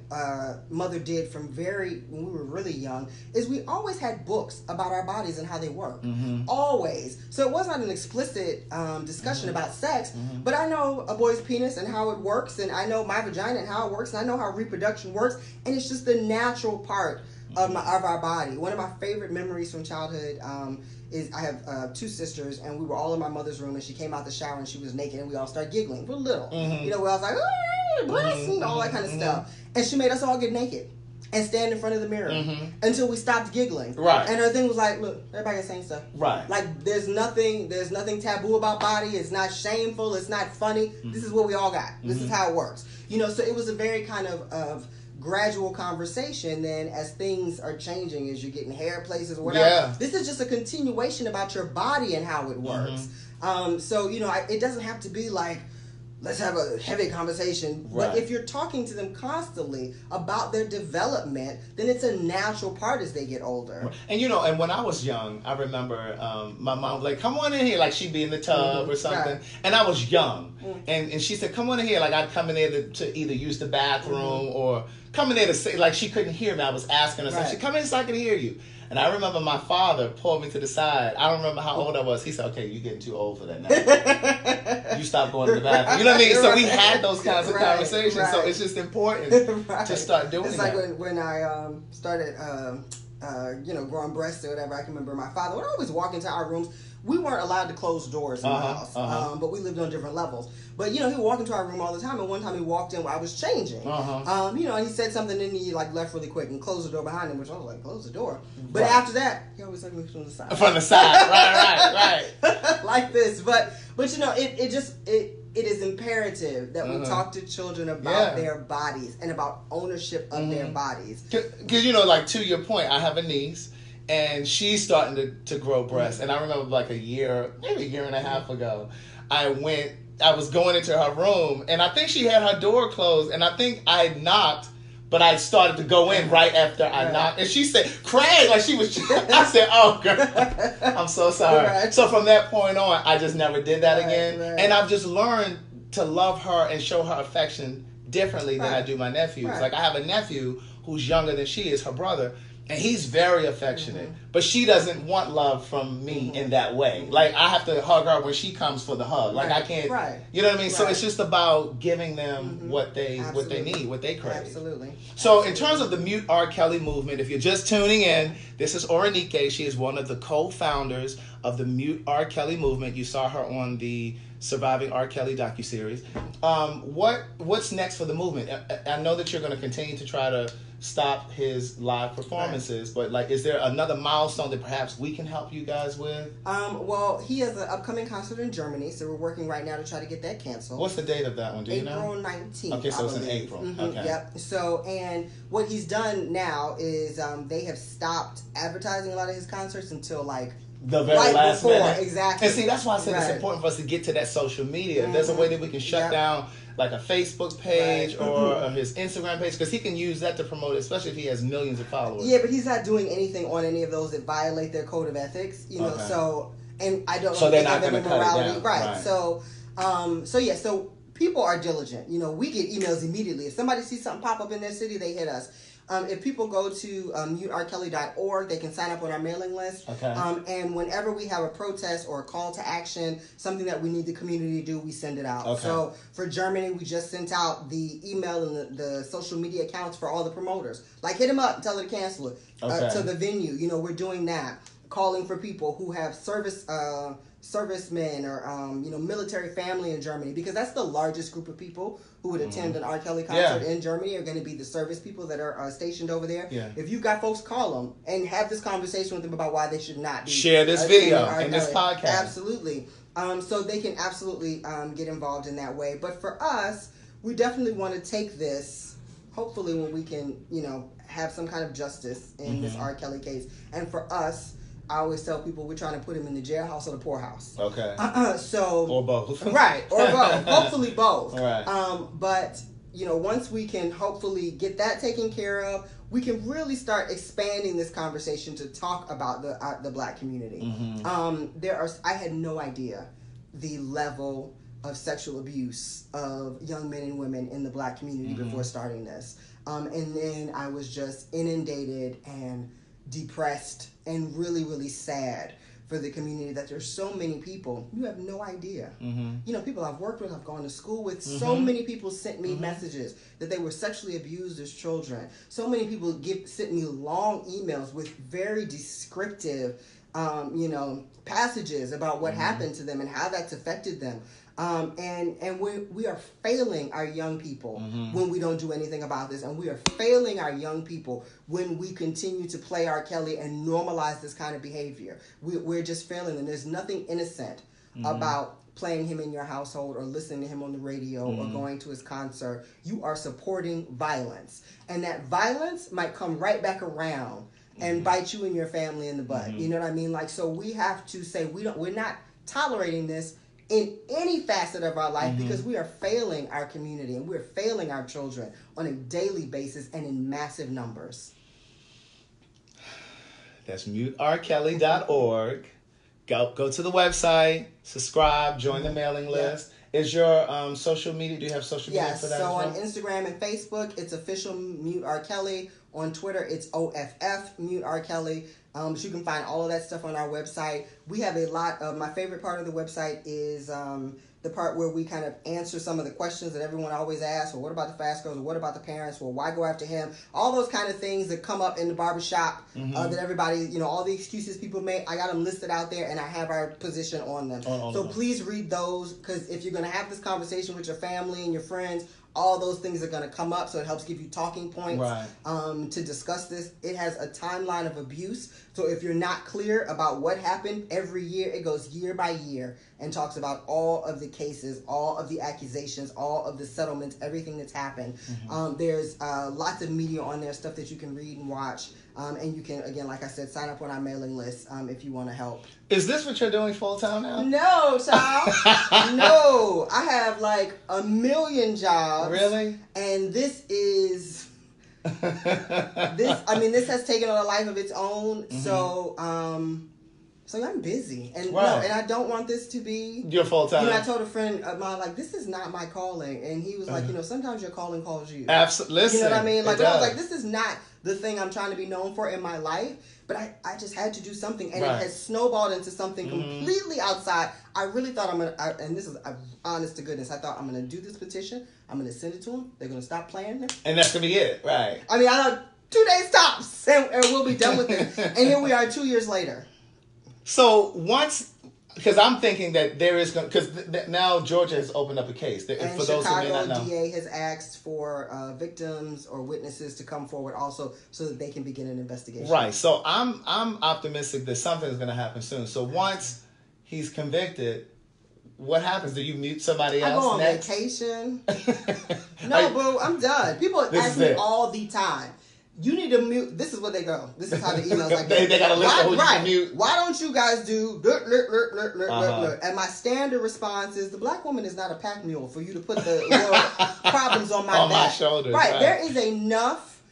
mother did when we were really young is we always had books about our bodies and how they work. Always. So it was not an explicit discussion about sex, but I know a boy's penis and how it works, and I know my vagina and how it works, and I know how reproduction works, and it's just the natural part of our body. One of my favorite memories from childhood is I have two sisters, and we were all in my mother's room, and she came out the shower and she was naked, and we all started giggling. We're little, we all was like, breasts and all that kind of stuff, and she made us all get naked and stand in front of the mirror until we stopped giggling. Right. And her thing was like, look, everybody saying stuff. Right. Like there's nothing taboo about body. It's not shameful. It's not funny. This is what we all got. This is how it works. So it was a very kind of gradual conversation. Then as things are changing, as you're getting hair places or whatever, this is just a continuation about your body and how it works. So it doesn't have to be like, let's have a heavy conversation. Right. But if you're talking to them constantly about their development, then it's a natural part as they get older. Right. And and when I was young, I remember my mom was like, come on in here, like she'd be in the tub or something. And I was young. And she said, come on in here, like I'd come in there to either use the bathroom or come in there to say, like she couldn't hear me. I was asking her, so she come in so I can hear you. And I remember my father pulled me to the side. I don't remember how old I was. He said, okay, you're getting too old for that now. You stop going to the bathroom. You know what I mean? So we had those kinds of conversations. So it's just important to start doing that. It's like when I started, growing breasts or whatever, I can remember my father would always walk into our rooms we weren't allowed to close doors in the house, but we lived on different levels. But, you know, he would walk into our room all the time, and one time he walked in while I was changing. You know, and he said something, and he, like, left really quick and closed the door behind him, which I was like, close the door. But after that, he always took me from the side. From the side, right. Like this. But you know, it is imperative that we talk to children about their bodies and about ownership of their bodies. Because, you know, like, to your point, I have a niece, and she's starting to grow breasts. And I remember, like, maybe a year and a half ago, I was going into her room, and I think she had her door closed, and I think I had knocked, but I started to go in right after I knocked. And she said, Craig, like she was, I said, oh, girl, I'm so sorry. Right. So from that point on, I just never did that again. Right. And I've just learned to love her and show her affection differently than I do my nephews. Like, I have a nephew who's younger than she is, her brother, and he's very affectionate. But she doesn't want love from me in that way. Like, I have to hug her when she comes for the hug. Like, I can't, you know what I mean? So it's just about giving them what they need, what they crave. Absolutely. So in terms of the Mute R. Kelly movement, if you're just tuning in, this is Orenike. She is one of the co-founders of the Mute R. Kelly movement. You saw her on the Surviving R. Kelly docuseries. What's next for the movement? I know that you're going to continue to try to stop his live performances, but, like, is there another milestone that perhaps we can help you guys with? Well, he has an upcoming concert in Germany, so we're working right now to try to get that canceled. What's the date of that one? Do you know? April 19th. Okay, so it's in April. Okay. Yep. So, and what he's done now is they have stopped advertising a lot of his concerts until, like, the very last minute. Exactly. And see, that's why I said it's important for us to get to that social media. There's a way that we can shut down, like, a Facebook page or his Instagram page, because he can use that to promote it, especially if he has millions of followers. Yeah, but he's not doing anything on any of those that violate their code of ethics, you know. So, and I don't know. So they're not going to cut it down, right? So, so people are diligent. You know, we get emails immediately if somebody sees something pop up in their city, they hit us. If people go to muterkelly.org, they can sign up on our mailing list. Okay. And whenever we have a protest or a call to action, something that we need the community to do, we send it out. Okay. So for Germany, we just sent out the email and the social media accounts for all the promoters. Like, hit them up and tell them to cancel it. To the venue. You know, we're doing that. Calling for people who have servicemen or military family in Germany, because that's the largest group of people who would attend an R. Kelly concert in Germany are going to be the service people that are stationed over there. Yeah. If you got folks, call them and have this conversation with them about why they should not be share this video and this podcast. Absolutely. So they can absolutely get involved in that way. But for us, we definitely want to take this, hopefully when we can, have some kind of justice in this R. Kelly case. And for us, I always tell people we're trying to put him in the jailhouse or the poorhouse. Okay. Or both. Right. Or both. Hopefully both. All right. But, once we can hopefully get that taken care of, we can really start expanding this conversation to talk about the Black community. I had no idea the level of sexual abuse of young men and women in the Black community before starting this. And then I was just inundated and depressed and really, really sad for the community that there's so many people. You have no idea. People I've worked with, I've gone to school with, so many people sent me messages that they were sexually abused as children. So many people sent me long emails with very descriptive, passages about what happened to them and how that's affected them. And we are failing our young people when we don't do anything about this. And we are failing our young people when we continue to play R. Kelly and normalize this kind of behavior. We're just failing them. There's nothing innocent about playing him in your household or listening to him on the radio or going to his concert. You are supporting violence. And that violence might come right back around and bite you and your family in the butt. You know what I mean? Like, so we have to say we're not tolerating this in any facet of our life because we are failing our community and we're failing our children on a daily basis and in massive numbers. That's muterkelly.org. Go to the website, subscribe, join the mailing list. Is your social media, do you have social media for that? Yes, so on Instagram and Facebook, it's official Mute R. Kelly. On Twitter, it's OFF Mute R. Kelly. So you can find all of that stuff on our website. We have a lot of, my favorite part of the website is the part where we kind of answer some of the questions that everyone always asks. Well, what about the fast girls? Or what about the parents? Well, why go after him? All those kind of things that come up in the barbershop that everybody, all the excuses people make, I got them listed out there, and I have our position on them. So please read those, because if you're going to have this conversation with your family and your friends, all those things are going to come up, so it helps give you talking points to discuss this. It has a timeline of abuse, so if you're not clear about what happened every year, it goes year by year and talks about all of the cases, all of the accusations, all of the settlements, everything that's happened. There's lots of media on there, stuff that you can read and watch. And you can, again, like I said, sign up on our mailing list if you want to help. Is this what you're doing full time now? No, child. No. I have like 1 million jobs. Really? And this is... this has taken on a life of its own. So I'm busy. And no, and I don't want this to be... Your full time. I told a friend of mine, like, this is not my calling. And he was like, sometimes your calling calls you. Absolutely. Listen. You know what I mean? Like, I was like, this is not the thing I'm trying to be known for in my life, but I just had to do something, and it has snowballed into something completely outside. I really thought and this is honest to goodness, I thought I'm going to do this petition, I'm going to send it to them, they're going to stop playing them. And that's going to be it, right? I mean, I know 2 days tops, and we'll be done with it. And here we are 2 years later. So once... Because I'm thinking that there is going because now Georgia has opened up a case. And for those Chicago who may not know, DA has asked for victims or witnesses to come forward also, so that they can begin an investigation. Right. So I'm optimistic that something is going to happen soon. So once he's convicted, what happens? Do you mute somebody else? I go on next? vacation. No, boo, I'm done. People ask me all the time. You need to mute. This is what they go. This is how the emails like they got a list of who you can mute. Why don't you guys do And my standard response is, the black woman is not a pack mule for you to put the world problems on my back. My shoulders. Right. There is enough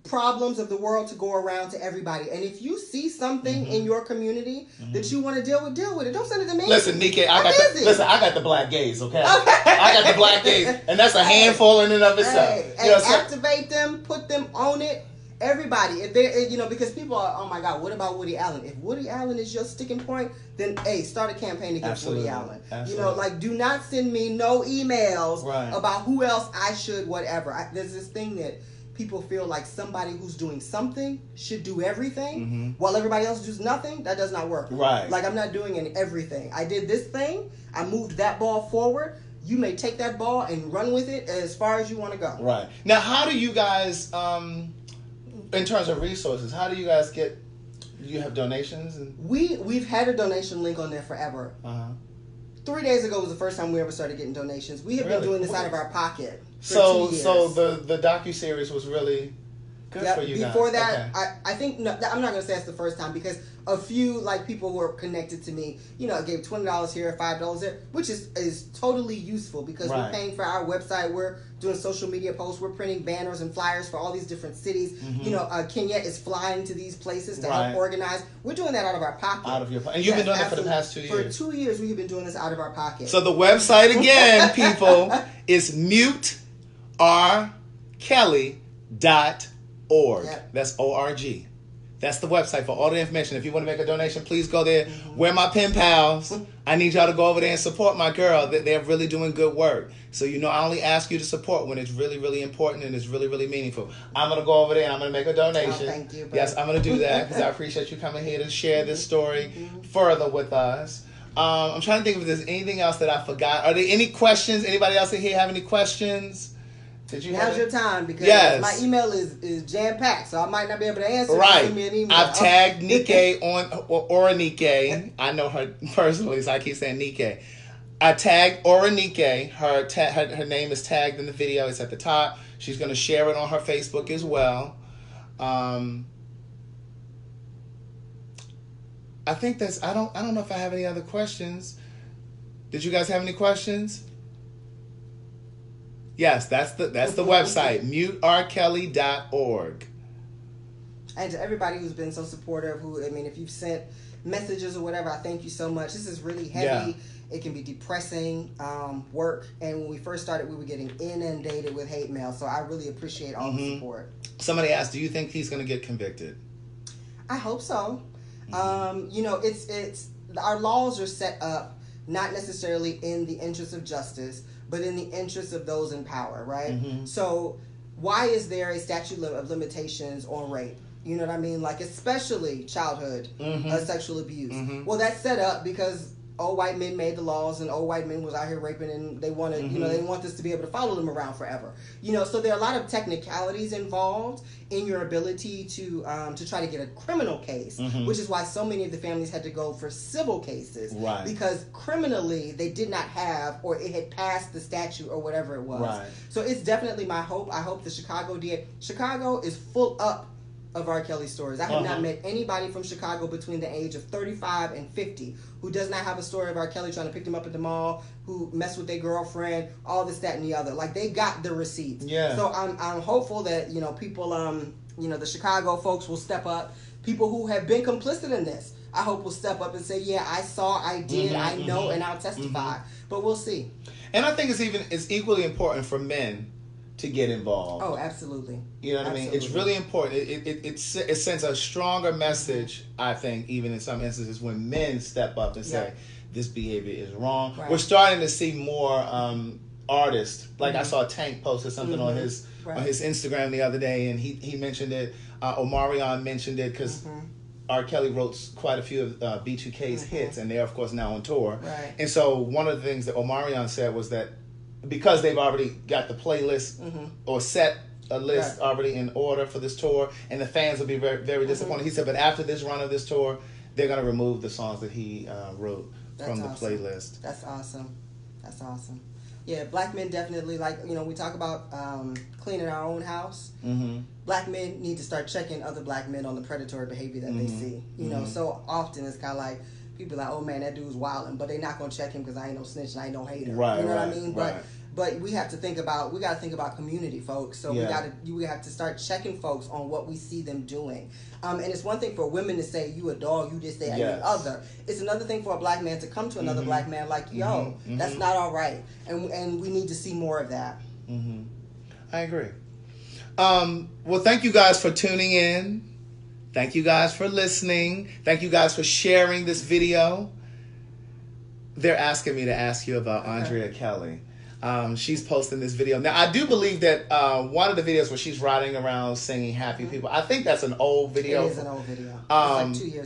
problems of the world to go around to everybody. And if you see something in your community that you want to deal with it. Don't send it to me. Listen, Nikkei, I got the black gays, okay? I got the black gays. And that's a handful in and of itself. Activate them, put them on it. Everybody, if they, because people are, oh my God, what about Woody Allen? If Woody Allen is your sticking point, then start a campaign against Woody Allen. Absolutely. Do not send me no emails about who else I should, whatever. There's this thing that people feel like somebody who's doing something should do everything while everybody else does nothing. That does not work. Right. Like, I'm not doing everything. I did this thing. I moved that ball forward. You may take that ball and run with it as far as you want to go. Right. Now, how do you guys... in terms of resources, how do you guys get? You have donations, and we've had a donation link on there forever. 3 days ago was the first time we ever started getting donations. We have been doing this out of our pocket for 2 years. So the docuseries was really good for you guys. Before that, I think I'm not going to say it's the first time, because a few people who are connected to me, gave $20 here, $5 there, which is totally useful, because we're paying for our website, we're doing social media posts, we're printing banners and flyers for all these different cities. Kenya is flying to these places to help organize. We're doing that out of our pocket. Out of your pocket. And you've been doing it for the past 2 years. For 2 years, we've been doing this out of our pocket. So the website again, people, is muterkelly.org. That's O-R-G. That's the website for all the information. If you want to make a donation, please go there. We're my pen pals. I need y'all to go over there and support my girl. They're really doing good work. So, I only ask you to support when it's really, really important and it's really, really meaningful. I'm going to go over there and I'm going to make a donation. Oh, thank you, bro. Yes, I'm going to do that because I appreciate you coming here to share this story further with us. I'm trying to think if there's anything else that I forgot. Are there any questions? Anybody else in here have any questions? Now's your time, because my email is jam-packed, so I might not be able to answer. Send me an email. I've tagged Nikkei Nikkei. I know her personally, so I keep saying Nikkei. I tagged Nikkei. Her name is tagged in the video. It's at the top. She's going to share it on her Facebook as well. I think that's... I don't know if I have any other questions. Did you guys have any questions? Yes, that's the website, muterkelly.org. And to everybody who's been so supportive, if you've sent messages or whatever, I thank you so much. This is really heavy. Yeah. It can be depressing work. And when we first started, we were getting inundated with hate mail. So I really appreciate all the support. Somebody asked, do you think he's going to get convicted? I hope so. It's our laws are set up not necessarily in the interest of justice, but in the interest of those in power, right? So why is there a statute of limitations on rape? You know what I mean? Like, especially childhood sexual abuse. Well, that's set up because old white men made the laws, and old white men was out here raping, and they wanted, you know, they want this to be able to follow them around forever. You know, so there are a lot of technicalities involved in your ability to try to get a criminal case, which is why so many of the families had to go for civil cases, right? Because criminally they did not have, or it had passed the statute or whatever it was. Right. So it's definitely my hope. I hope the Chicago is full up of R. Kelly stories. I have not met anybody from Chicago between the age of 35 and 50 who does not have a story of R. Kelly trying to pick them up at the mall, who messed with their girlfriend, all this, that, and the other. Like, they got the receipts. Yeah. So I'm hopeful that, you know, people, you know, the Chicago folks will step up. People who have been complicit in this, I hope will step up and say, yeah, I saw, I did, I know, and I'll testify. But we'll see. And I think it's equally important for men to get involved. Oh, absolutely. You know what I mean? It's really important. It sends a stronger message, I think, even in some instances when men step up and say, this behavior is wrong. Right. We're starting to see more artists. Like I saw Tank posted something on his Instagram the other day, and he mentioned it. Omarion mentioned it because R. Kelly wrote quite a few of B2K's hits, and they're, of course, now on tour. Right. And so one of the things that Omarion said was that because they've already got the playlist or set a list already in order for this tour, and the fans will be very, very disappointed. He said, but after this run of this tour, they're going to remove the songs that he wrote from the playlist. That's awesome. That's awesome. Yeah, black men definitely, like, you know, we talk about cleaning our own house. Black men need to start checking other black men on the predatory behavior that they see. You know, so often it's kind of like, people are like, oh man, that dude's wilding, but they're not gonna check him because I ain't no snitch and I ain't no hater. Right, you know what I mean? Right. But we have to think about community, folks. So we have to start checking folks on what we see them doing. And it's one thing for women to say, you a dog, you this, that, and the other. It's another thing for a black man to come to another black man like, yo, that's not all right. And we need to see more of that. I agree. Well, thank you guys for tuning in. Thank you guys for listening. Thank you guys for sharing this video. They're asking me to ask you about Andrea Kelly. She's posting this video. Now, I do believe that one of the videos where she's riding around singing Happy People, I think that's an old video. It is an old video.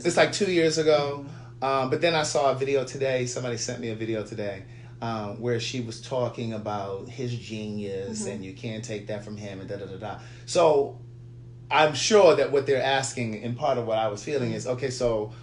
It's like 2 years ago. But then I saw a video today. Somebody sent me a video today where she was talking about his genius and you can't take that from him and da-da-da-da. So I'm sure that what they're asking, and part of what I was feeling is, okay, so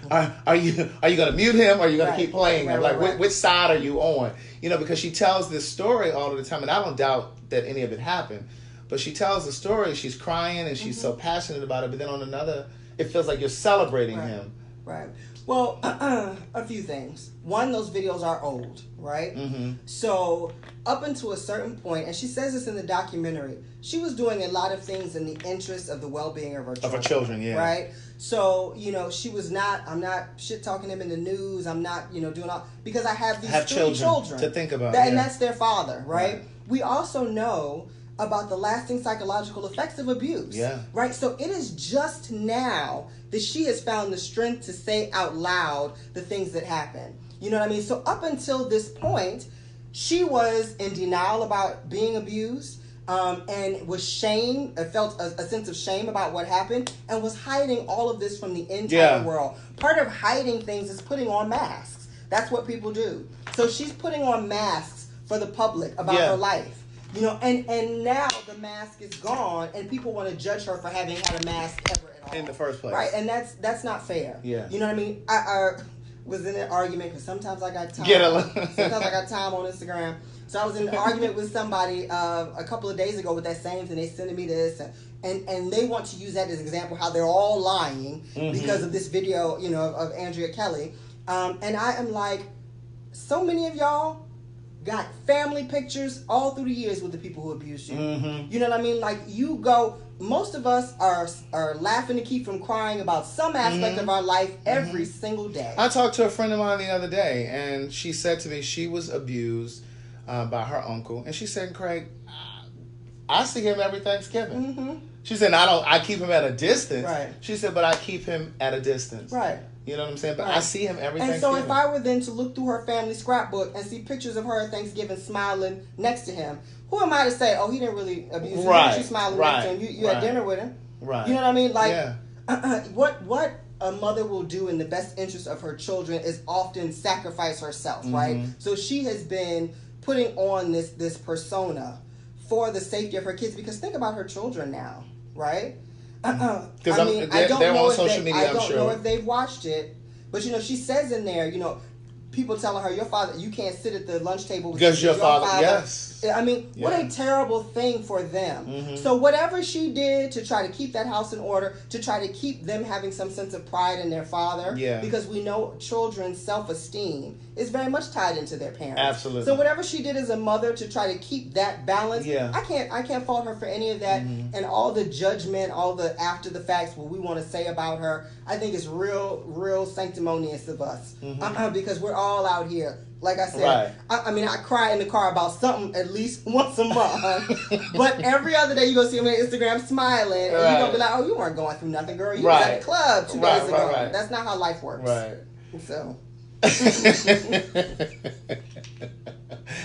are you going to mute him, or are you going to keep playing him? Which side are you on? You know, because she tells this story all of the time, and I don't doubt that any of it happened, but she tells the story, she's crying, and she's so passionate about it, but then on another, it feels like you're celebrating him. Right. Well, a few things. One, those videos are old, right? So up until a certain point, and she says this in the documentary, she was doing a lot of things in the interest of the well-being of her children. Of her children, yeah. Right? So, you know, she was not, I'm not shit-talking them in the news, I'm not, you know, doing all, because I have these three children to think about. And that's their father, right? We also know about the lasting psychological effects of abuse. Yeah. Right? So it is just now that she has found the strength to say out loud the things that happen. You know what I mean? So up until this point, she was in denial about being abused, and was felt a sense of shame about what happened, and was hiding all of this from the entire world. Part of hiding things is putting on masks. That's what people do. So she's putting on masks for the public about her life. You know, and now the mask is gone, and people want to judge her for having had a mask ever at all. In the first place. Right, and that's not fair. Yeah. You know what I mean? I was in an argument, because sometimes I got time. Sometimes I got time on Instagram. So I was in an argument with somebody a couple of days ago with that same thing. They sending me this, and they want to use that as an example how they're all lying because of this video, you know, of Andrea Kelly. And I am like, so many of y'all got family pictures all through the years with the people who abused you. You know what I mean? Like, you go, most of us are laughing to keep from crying about some aspect of our life every single day. I talked to a friend of mine the other day, and she said to me she was abused by her uncle, and she said, Craig, I see him every Thanksgiving. She said, I keep him at a distance. Right. She said, but I keep him at a distance. Right. You know what I'm saying? But right. I see him every And Thanksgiving. so if I were then to look through her family scrapbook and see pictures of her at Thanksgiving smiling next to him, who am I to say, oh, he didn't really abuse you? Right. You smiling Right. next to him. You had dinner with him. Right. You know what I mean? Like, yeah. What a mother will do in the best interest of her children is often sacrifice herself, right? So she has been putting on this persona for the safety of her kids, because think about her children now, right? I mean, I don't know if they've watched it, but you know, she says in there, you know, people telling her, your father, you can't sit at the lunch table because your father. Yes. I mean, what a terrible thing for them. So whatever she did to try to keep that house in order, to try to keep them having some sense of pride in their father, because we know children's self-esteem is very much tied into their parents. Absolutely. So whatever she did as a mother to try to keep that balance, I can't fault her for any of that. And all the judgment, all the after the facts, what we want to say about her, I think is real sanctimonious of us, because we're all out here. Like I said, I mean, I cry in the car about something at least once a month. But every other day you go see me on Instagram smiling, and you're going to be like, oh, you weren't going through nothing, girl. You was at the club 2 days ago. That's not how life works. Right. So.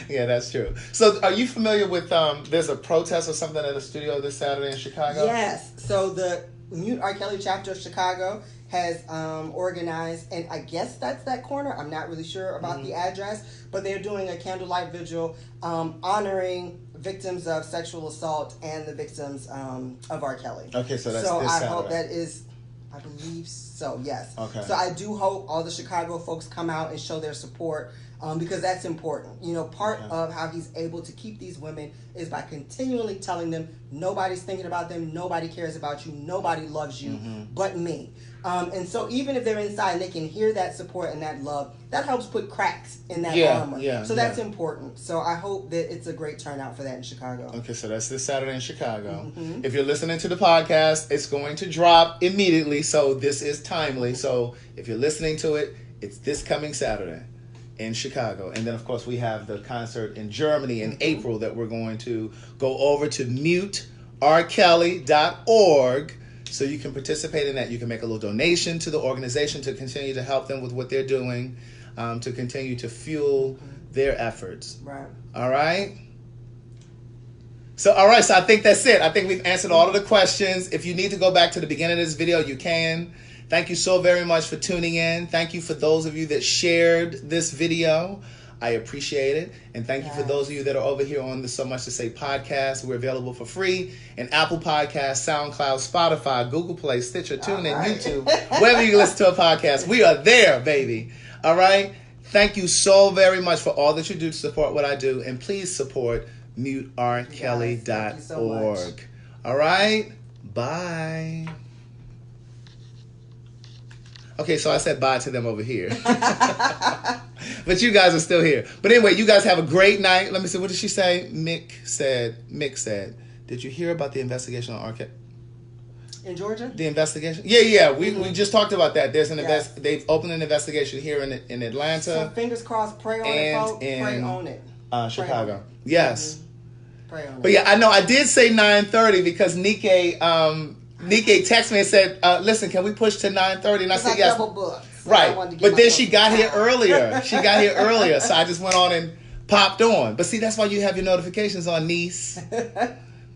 Yeah, that's true. So are you familiar with, there's a protest or something at a studio this Saturday in Chicago? Yes. So the Mute R. Kelly chapter of Chicago has organized, and I guess that's that corner. I'm not really sure about the address, but they're doing a candlelight vigil honoring victims of sexual assault and the victims of R. Kelly. Okay, so that's so this Saturday. I hope that is, I believe so, yes. Okay. So I do hope all the Chicago folks come out and show their support, because that's important. You know, part of how he's able to keep these women is by continually telling them nobody's thinking about them, nobody cares about you, nobody loves you but me. And so even if they're inside and they can hear that support and that love, that helps put cracks in that armor. So that's important. So I hope that it's a great turnout for that in Chicago. Okay, so that's this Saturday in Chicago. If you're listening to the podcast, it's going to drop immediately, so this is timely. So if you're listening to it, it's this coming Saturday in Chicago. And then, of course, we have the concert in Germany in April that we're going to go over to muterkelly.org. So you can participate in that. You can make a little donation to the organization to continue to help them with what they're doing, to continue to fuel their efforts. Right. All right? So I think that's it. I think we've answered all of the questions. If you need to go back to the beginning of this video, you can. Thank you so very much for tuning in. Thank you for those of you that shared this video. I appreciate it. And thank you for those of you that are over here on the So Much to Say podcast. We're available for free in Apple Podcasts, SoundCloud, Spotify, Google Play, Stitcher, TuneIn, YouTube, wherever you listen to a podcast. We are there, baby. All right? Thank you so very much for all that you do to support what I do. And please support muterkelly.org. All right? Bye. Okay, so I said bye to them over here. But you guys are still here. But anyway, you guys have a great night. Let me see. What did she say? Mick said, did you hear about the investigation on R. Kelly? In Georgia? The investigation? Yeah. We just talked about that. There's an they've opened an investigation here in Atlanta. So fingers crossed, pray on it, folks. Pray on it. Chicago. Yes. Pray on it. But yeah, I know I did say 9:30 because Nikkei texted me and said, listen, can we push to 9:30? And I said, yes. Double booked, so right. But then she got here earlier. So I just went on and popped on. But see, that's why you have your notifications on, niece.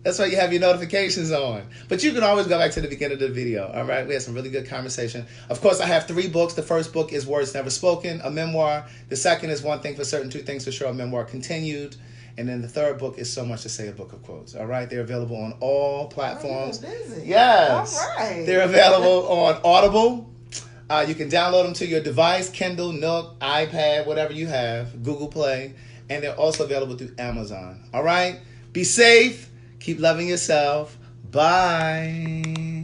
That's why you have your notifications on. But you can always go back to the beginning of the video. All right. We had some really good conversation. Of course, I have 3 books. The first book is Words Never Spoken, a memoir. The second is One Thing for Certain, Two Things for Sure, a memoir continued. And then the third book is So Much to Say, a book of quotes. All right. They're available on all platforms. Busy. Yes. All right. They're available on Audible. You can download them to your device, Kindle, Nook, iPad, whatever you have, Google Play. And they're also available through Amazon. All right. Be safe. Keep loving yourself. Bye.